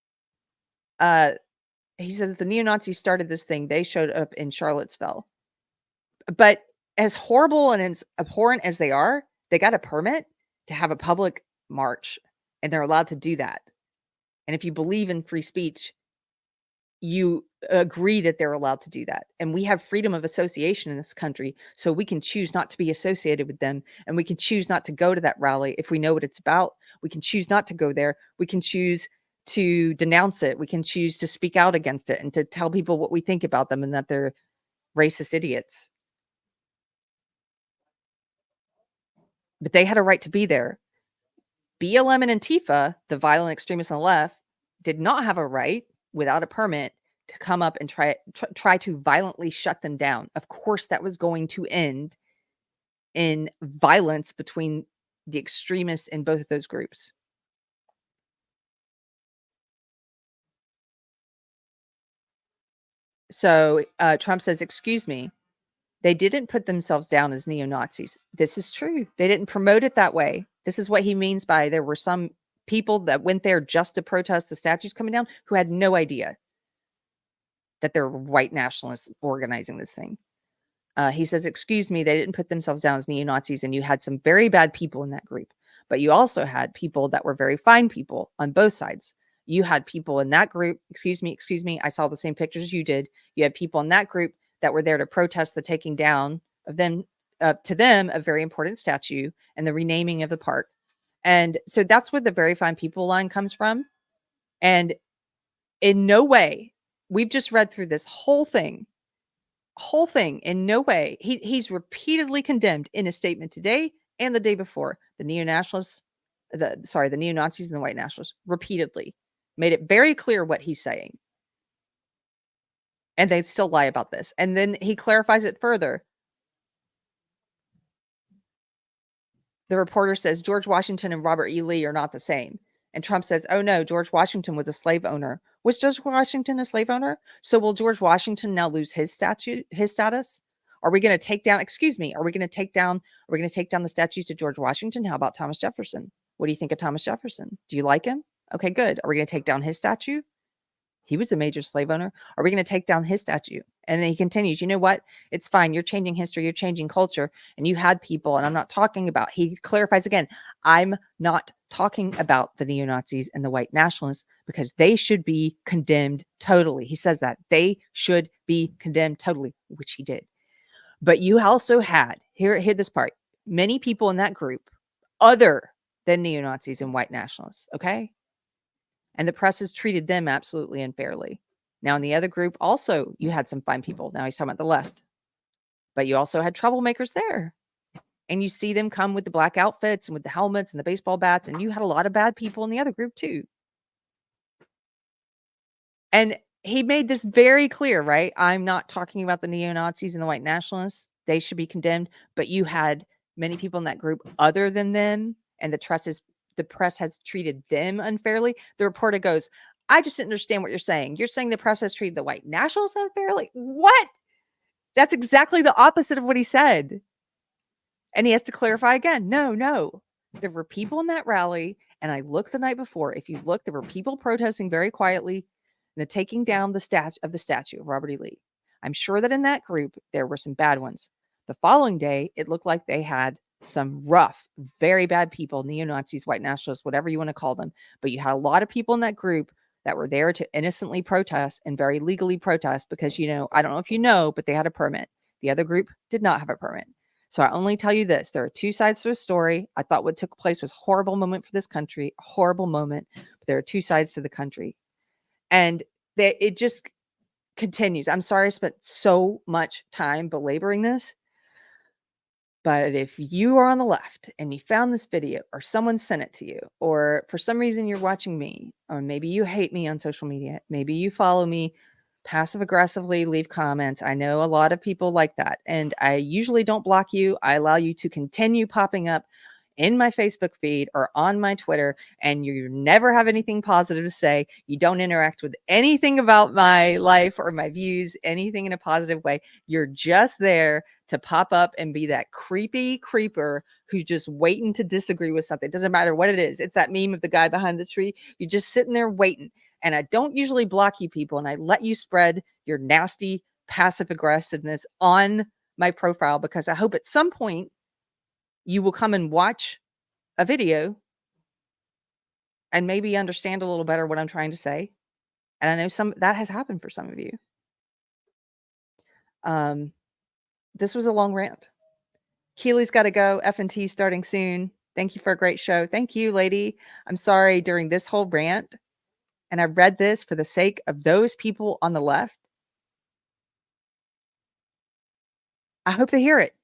He says the neo-Nazis started this thing. They showed up in Charlottesville. But as horrible and as abhorrent as they are, they got a permit to have a public march, and they're allowed to do that. And if you believe in free speech, you agree that they're allowed to do that. And we have freedom of association in this country, so we can choose not to be associated with them, and we can choose not to go to that rally if we know what it's about. We can choose not to go there. We can choose to denounce it. We can choose to speak out against it and to tell people what we think about them and that they're racist idiots. But they had a right to be there. BLM and Antifa, the violent extremists on the left, did not have a right without a permit to come up and try to violently shut them down. Of course, that was going to end in violence between the extremists in both of those groups. So Trump says, excuse me, they didn't put themselves down as neo-Nazis. This is true. They didn't promote it that way. This is what he means by there were some people that went there just to protest the statues coming down who had no idea that there were white nationalists organizing this thing. He says, excuse me, they didn't put themselves down as neo-Nazis, and you had some very bad people in that group. But you also had people that were very fine people on both sides. You had people in that group, excuse me, I saw the same pictures you did. You had people in that group that were there to protest the taking down of them, to them, a very important statue and the renaming of the park. And so that's where the very fine people line comes from. And in no way, we've just read through this whole thing, in no way. He's repeatedly condemned in a statement today and the day before the neo-nationalists, the neo-Nazis and the white nationalists, repeatedly made it very clear what he's saying. And they still lie about this. And then he clarifies it further. The reporter says George Washington and Robert E. Lee are not the same. And Trump says, oh no, George Washington was a slave owner. Was George Washington a slave owner? So will George Washington now lose his status? Are we going to take down, are we going to take down the statues to George Washington? How about Thomas Jefferson? What do you think of Thomas Jefferson? Do you like him? Okay, good. Are we going to take down his statue? He was a major slave owner. Are we going to take down his statue? And then he continues, you know what? It's fine. You're changing history. You're changing culture. And you had people, and I'm not talking about, he clarifies again, I'm not talking about the neo-Nazis and the white nationalists because they should be condemned totally. He says that they should be condemned totally, which he did. But you also had, here this part, many people in that group other than neo-Nazis and white nationalists, okay? And the press has treated them absolutely unfairly. Now, in the other group, also, you had some fine people. Now he's talking about the left. But you also had troublemakers there. And you see them come with the black outfits and with the helmets and the baseball bats. And you had a lot of bad people in the other group, too. And he made this very clear, right? I'm not talking about the neo-Nazis and the white nationalists. They should be condemned. But you had many people in that group other than them. And the press has treated them unfairly. The reporter goes, I just didn't understand what you're saying. You're saying the press has treated the white nationalists unfairly? What? That's exactly the opposite of what he said. And he has to clarify again. No. There were people in that rally, and I looked the night before. If you look, there were people protesting very quietly and taking down the statue of Robert E. Lee. I'm sure that in that group, there were some bad ones. The following day, it looked like they had some rough, very bad people, neo-Nazis, white nationalists, whatever you want to call them. But you had a lot of people in that group that were there to innocently protest and very legally protest because, I don't know if you know, but they had a permit. The other group did not have a permit. So I only tell you this. There are two sides to a story. I thought what took place was a horrible moment for this country, a horrible moment. But there are two sides to the country. And it just continues. I'm sorry I spent so much time belaboring this. But if you are on the left and you found this video or someone sent it to you, or for some reason you're watching me, or maybe you hate me on social media, maybe you follow me passive aggressively, leave comments. I know a lot of people like that. And I usually don't block you. I allow you to continue popping up in my Facebook feed or on my Twitter, and you never have anything positive to say. You don't interact with anything about my life or my views, anything in a positive way. You're just there to pop up and be that creepy creeper who's just waiting to disagree with something. It doesn't matter what it is. It's that meme of the guy behind the tree. You're just sitting there waiting. And I don't usually block you people, and I let you spread your nasty passive aggressiveness on my profile because I hope at some point you will come and watch a video and maybe understand a little better what I'm trying to say. And I know that has happened for some of you. This was a long rant. Keely's got to go. F&T starting soon. Thank you for a great show. Thank you, lady. I'm sorry during this whole rant. And I read this for the sake of those people on the left. I hope they hear it.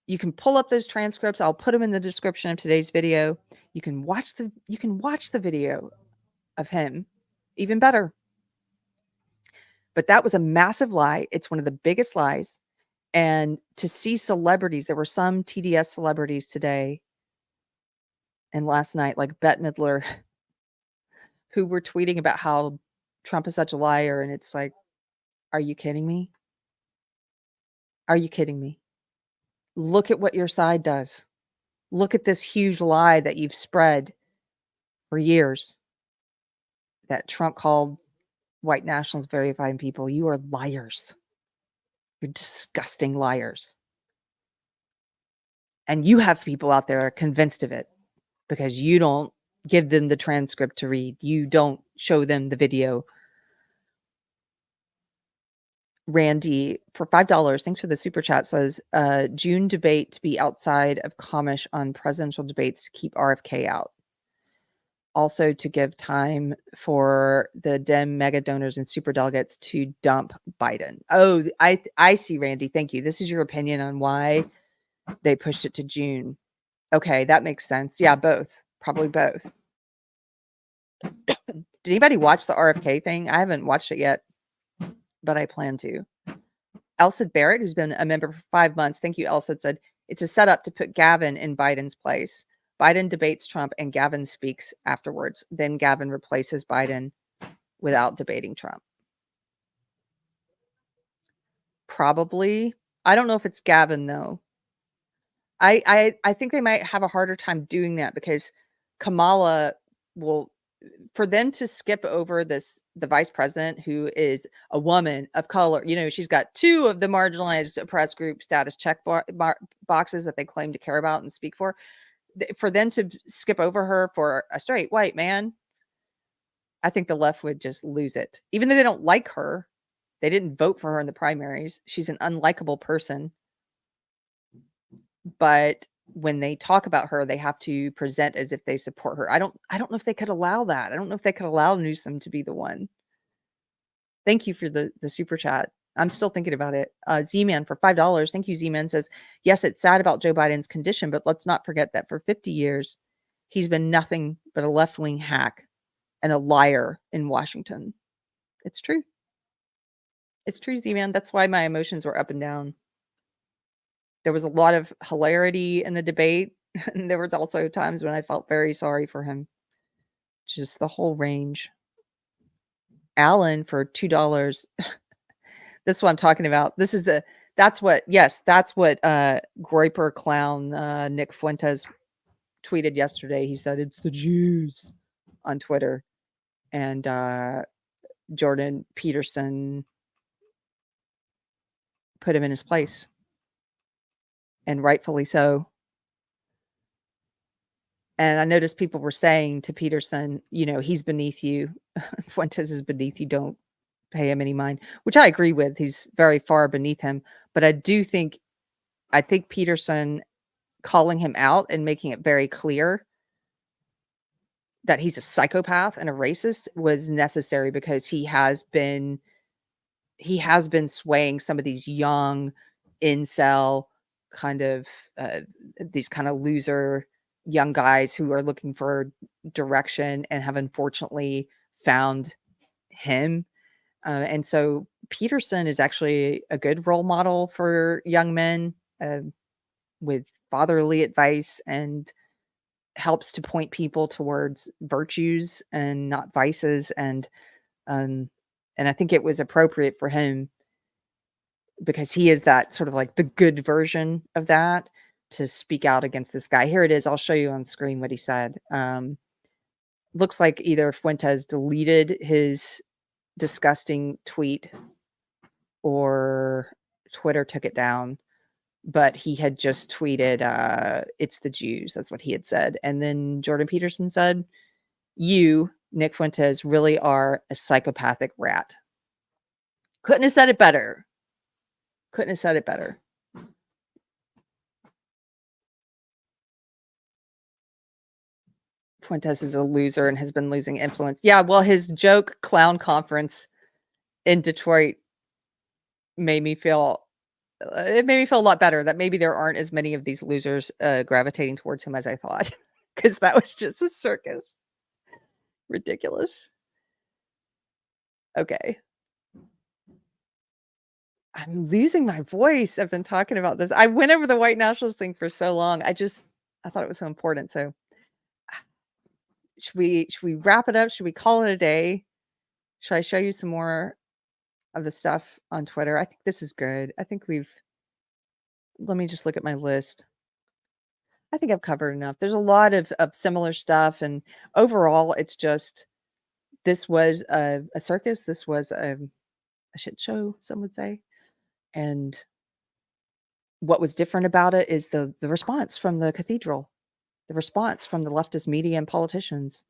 You can pull up those transcripts. I'll put them in the description of today's video. You can watch the video of him. Even better. But that was a massive lie. It's one of the biggest lies. And to see celebrities, there were some TDS celebrities today and last night, like Bette Midler, who were tweeting about how Trump is such a liar. And it's like, are you kidding me? Are you kidding me? Look at what your side does. Look at this huge lie that you've spread for years. That Trump called white nationalists very fine people. You are liars. You're disgusting liars. And you have people out there convinced of it because you don't give them the transcript to read. You don't show them the video. Randy, for $5, thanks for the super chat, says, June debate to be outside of Comish on presidential debates to keep RFK out. Also to give time for the Dem mega donors and super delegates to dump Biden. Oh, I see, Randy. Thank you. This is your opinion on why they pushed it to June. Okay, that makes sense. Yeah, both. Probably both. Did anybody watch the RFK thing? I haven't watched it yet, but I plan to. Elsa Barrett, who's been a member for 5 months. Thank you, Elsa, said, It's a setup to put Gavin in Biden's place. Biden debates Trump and Gavin speaks afterwards. Then Gavin replaces Biden without debating Trump. Probably. I don't know if it's Gavin though. I think they might have a harder time doing that because Kamala will, for them to skip over the vice president who is a woman of color. She's got 2 of the marginalized oppressed group status check boxes that they claim to care about and speak for. For them to skip over her for a straight white man, I think the left would just lose it. Even though they don't like her, they didn't vote for her in the primaries. She's an unlikable person. But when they talk about her, they have to present as if they support her. I don't know if they could allow that. I don't know if they could allow Newsom to be the one. Thank you for the super chat. I'm still thinking about it. Z-Man for $5. Thank you, Z-Man says, yes, it's sad about Joe Biden's condition, but let's not forget that for 50 years, he's been nothing but a left-wing hack and a liar in Washington. It's true. It's true, Z-Man. That's why my emotions were up and down. There was a lot of hilarity in the debate. And there was also times when I felt very sorry for him. Just the whole range. Alan for $2. This is what I'm talking about. That's what Groiper clown Nick Fuentes tweeted yesterday. He said, it's the Jews on Twitter. And Jordan Peterson put him in his place. And rightfully so. And I noticed people were saying to Peterson, he's beneath you. Fuentes is beneath you. Don't pay him any mind, which I agree with. He's very far beneath him. But I think Peterson calling him out and making it very clear that he's a psychopath and a racist was necessary because he has been swaying some of these young incel kind of these kind of loser young guys who are looking for direction and have unfortunately found him. And so Peterson is actually a good role model for young men with fatherly advice and helps to point people towards virtues and not vices. And I think it was appropriate for him because he is that sort of like the good version of that to speak out against this guy. Here it is. I'll show you on screen what he said. Looks like either Fuentes deleted his disgusting tweet or Twitter took it down, but he had just tweeted, it's the Jews. That's what he had said. And then Jordan Peterson said, you, Nick Fuentes, really are a psychopathic rat. Couldn't have said it better. Couldn't have said it better. Fuentes is a loser and has been losing influence. Yeah, well, his joke clown conference in Detroit made me feel a lot better that maybe there aren't as many of these losers gravitating towards him as I thought, because that was just a circus. Ridiculous. Okay. I'm losing my voice. I've been talking about this. I went over the white nationalist thing for so long. I thought it was so important. So should we wrap it up? Should we call it a day? Should I show you some more of the stuff on Twitter? I think this is good. I think let me just look at my list. I think I've covered enough. There's a lot of similar stuff. And overall, it's just, this was a circus. This was a shit show, some would say. And what was different about it is the response from the cathedral, the response from the leftist media and politicians,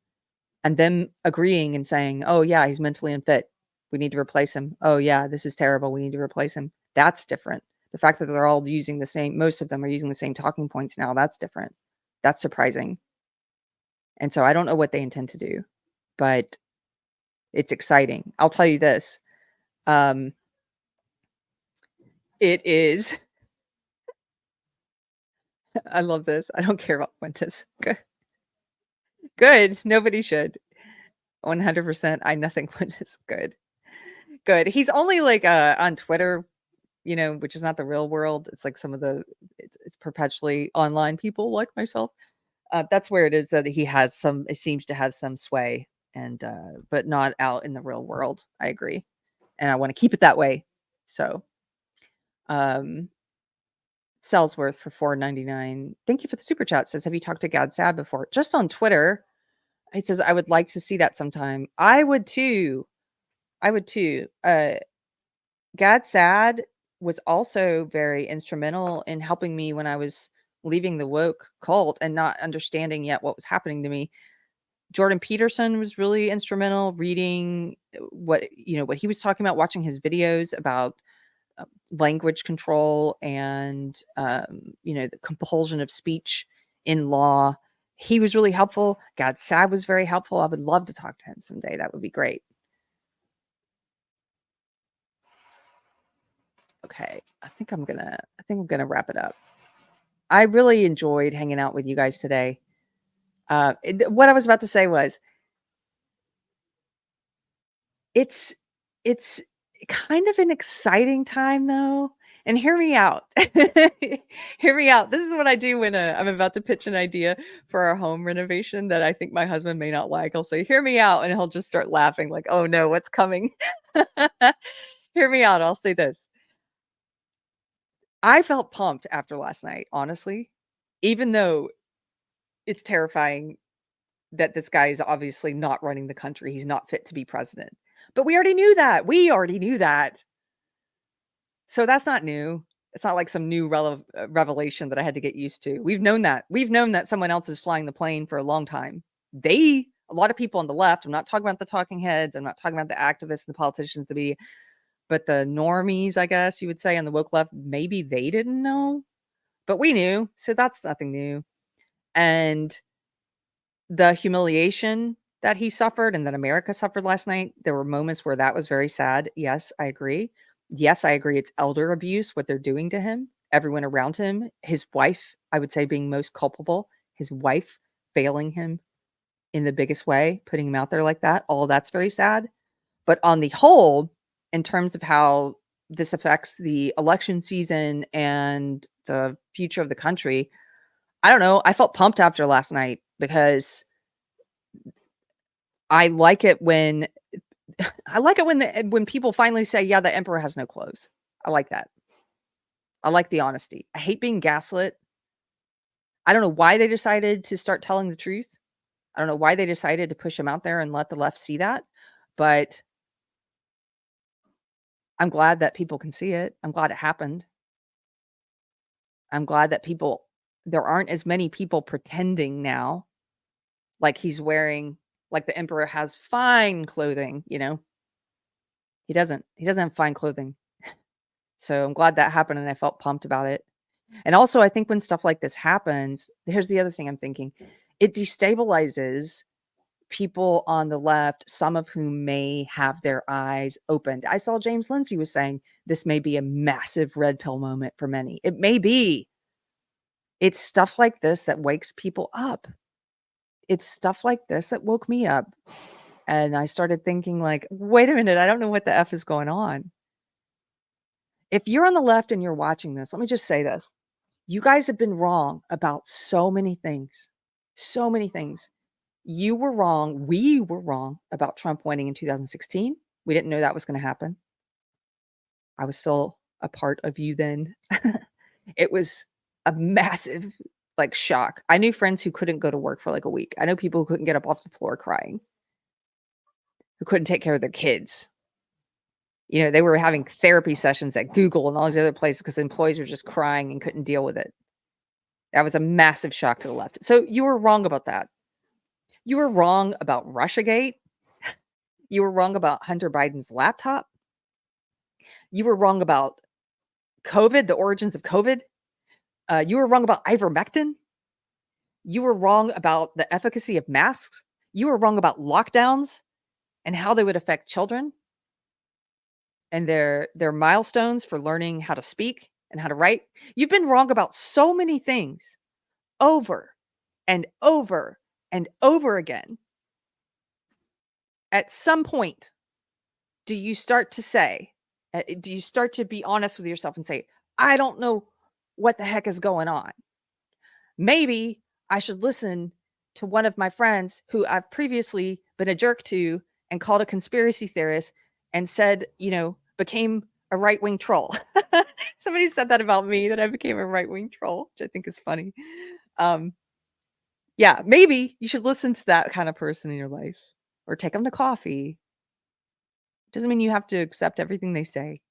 and them agreeing and saying, oh yeah, he's mentally unfit. We need to replace him. Oh yeah, this is terrible. We need to replace him. That's different. The fact that they're all using the same, most of them are using the same talking points now. That's different. That's surprising. And so I don't know what they intend to do, but it's exciting. I'll tell you this. It is. I love this. I don't care about Fuentes. Good. Nobody should. 100%. I nothing Fuentes. Good. He's only like on Twitter which is not the real world. It's like some of it's perpetually online people like myself. That's where it is that it seems to have some sway, and but not out in the real world. I agree. And I want to keep it that way. So, Sellsworth for $4.99. Thank you for the super chat. Says, have you talked to Gad Sad before? Just on Twitter. He says, I would like to see that sometime. I would too. Gad Sad was also very instrumental in helping me when I was leaving the woke cult and not understanding yet what was happening to me. Jordan Peterson was really instrumental reading what he was talking about, watching his videos about language control and the compulsion of speech in law. He was really helpful. Gad Sad was very helpful. I would love to talk to him someday. That would be great. Okay, I think I'm gonna wrap it up. I really enjoyed hanging out with you guys today. What I was about to say was, it's kind of an exciting time though. And hear me out. Hear me out. This is what I do when I'm about to pitch an idea for our home renovation that I think my husband may not like. I'll say, hear me out. And he'll just start laughing like, oh no, what's coming? Hear me out. I'll say this. I felt pumped after last night, honestly, even though it's terrifying that this guy is obviously not running the country. He's not fit to be president. But we already knew that. So that's not new. It's not like some new revelation that I had to get used to. We've known that. We've known that someone else is flying the plane for a long time. A lot of people on the left, I'm not talking about the talking heads, I'm not talking about the activists and the politicians but the normies, I guess you would say, on the woke left, maybe they didn't know, but we knew. So that's nothing new. And the humiliation that he suffered and that America suffered last night, there were moments where that was very sad. Yes, I agree. Yes, I agree. It's elder abuse, what they're doing to him, everyone around him, his wife, I would say being most culpable, his wife failing him in the biggest way, putting him out there like that. All that's very sad. But on the whole, in terms of how this affects the election season and the future of the country, I don't know. I felt pumped after last night because I like it when when people finally say, yeah, the emperor has no clothes. I like that. I like the honesty. I hate being gaslit. I don't know why they decided to start telling the truth. I don't know why they decided to push him out there and let the left see that, but I'm glad that people can see it. I'm glad it happened. I'm glad that there aren't as many people pretending now like he's wearing, like the emperor has fine clothing, He doesn't have fine clothing. So I'm glad that happened and I felt pumped about it. And also I think when stuff like this happens, here's the other thing I'm thinking. It destabilizes people on the left, some of whom may have their eyes opened. I saw James Lindsay was saying this may be a massive red pill moment for many. It may be. It's stuff like this that wakes people up. It's stuff like this that woke me up. And I started thinking like, wait a minute, I don't know what the F is going on. If you're on the left and you're watching this, let me just say this. You guys have been wrong about so many things. So many things. You were wrong. We were wrong about Trump winning in 2016. We didn't know that was going to happen. I was still a part of you then. It was a massive shock. I knew friends who couldn't go to work for like a week. I know people who couldn't get up off the floor crying, who couldn't take care of their kids. They were having therapy sessions at Google and all these other places because employees were just crying and couldn't deal with it. That was a massive shock to the left. So you were wrong about that. You were wrong about Russiagate. You were wrong about Hunter Biden's laptop. You were wrong about COVID, the origins of COVID. You were wrong about ivermectin. You were wrong about the efficacy of masks. You were wrong about lockdowns and how they would affect children and their milestones for learning how to speak and how to write. You've been wrong about so many things over and over and over again. At some point, do you start to say, Do you start to be honest with yourself and say, I don't know what the heck is going on? Maybe I should listen to one of my friends who I've previously been a jerk to and called a conspiracy theorist and said, became a right-wing troll. Somebody said that about me, that I became a right-wing troll, which I think is funny. Yeah, maybe you should listen to that kind of person in your life or take them to coffee. Doesn't mean you have to accept everything they say,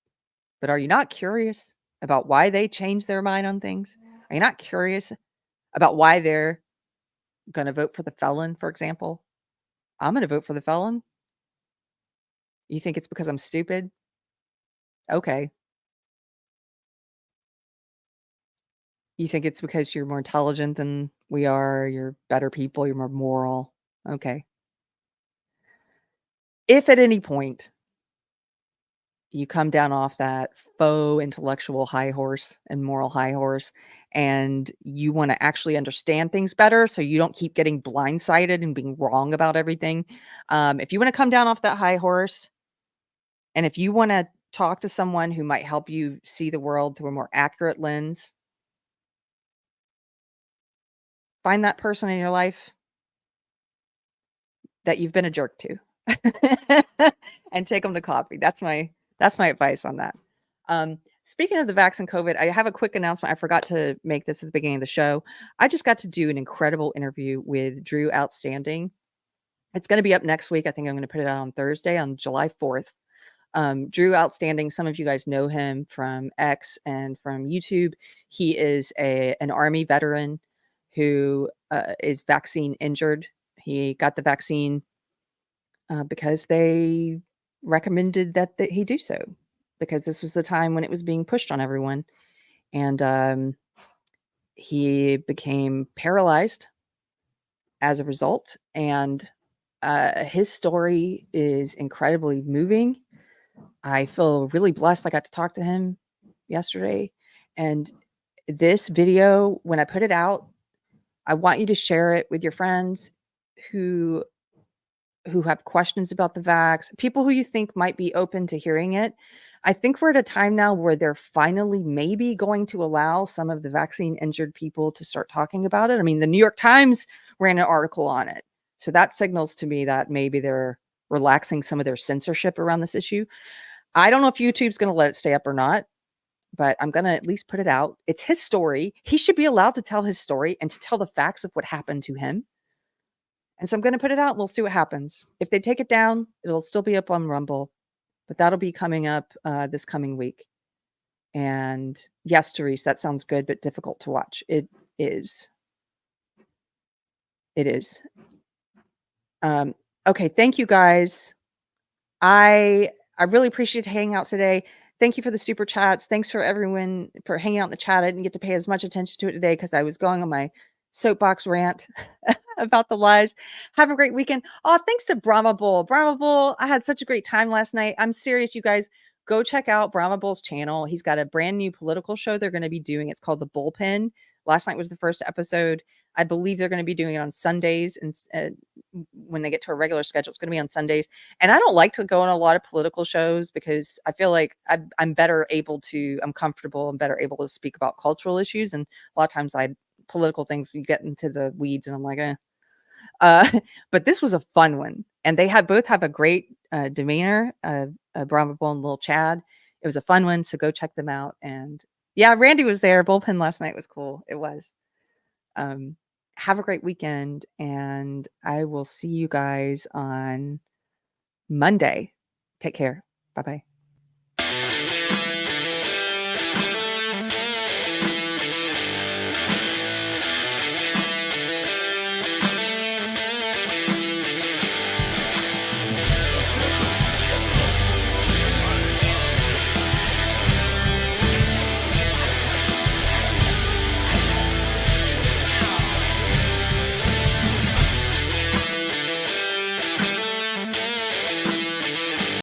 but are you not curious about why they change their mind on things? Are you not curious about why they're going to vote for the felon, for example? I'm going to vote for the felon. You think it's because I'm stupid? Okay. You think it's because you're more intelligent than we are, you're better people, you're more moral. Okay. If at any point you come down off that faux intellectual high horse and moral high horse, and you want to actually understand things better so you don't keep getting blindsided and being wrong about everything. If you want to come down off that high horse, and if you want to talk to someone who might help you see the world through a more accurate lens, find that person in your life that you've been a jerk to and take them to coffee. That's my advice on that. Speaking of the vax and COVID, I have a quick announcement. I forgot to make this at the beginning of the show. I just got to do an incredible interview with Drew Outstanding. It's going to be up next week. I think I'm going to put it out on Thursday, on July 4th. Drew Outstanding, some of you guys know him from X and from YouTube. He is an Army veteran who is vaccine injured. He got the vaccine because they recommended that he do so, because this was the time when it was being pushed on everyone. And he became paralyzed as a result. And his story is incredibly moving. I feel really blessed. I got to talk to him yesterday. And this video, when I put it out, I want you to share it with your friends who have questions about the vax, people who you think might be open to hearing it. I think we're at a time now where they're finally maybe going to allow some of the vaccine injured people to start talking about it. I mean, the New York Times ran an article on it. So that signals to me that maybe they're relaxing some of their censorship around this issue. I don't know if YouTube's going to let it stay up or not, but I'm going to at least put it out. It's his story. He should be allowed to tell his story and to tell the facts of what happened to him. And so I'm going to put it out and we'll see what happens. If they take it down, it'll still be up on Rumble, but that'll be coming up this coming week. And yes, Therese, that sounds good, but difficult to watch. It is. It is. Okay. Thank you guys. I really appreciate hanging out today. Thank you for the super chats. Thanks for everyone for hanging out in the chat. I didn't get to pay as much attention to it today because I was going on my soapbox rant about the lies. Have a great weekend. Oh, thanks to Brahma Bull. Brahma Bull, I had such a great time last night. I'm serious, you guys. Go check out Brahma Bull's channel. He's got a brand new political show they're going to be doing. It's called The Bullpen. Last night was the first episode. I believe they're going to be doing it on Sundays, and when they get to a regular schedule, it's going to be on Sundays. And I don't like to go on a lot of political shows because I feel like I'm better able to, I'm comfortable and better able to speak about cultural issues. And a lot of times political things, you get into the weeds and I'm like, but this was a fun one. And they both have a great demeanor, Brahma Bull and Lil Chad. It was a fun one. So go check them out. And yeah, Randy was there. Bullpen last night was cool. It was. Have a great weekend, and I will see you guys on Monday. Take care. Bye-bye.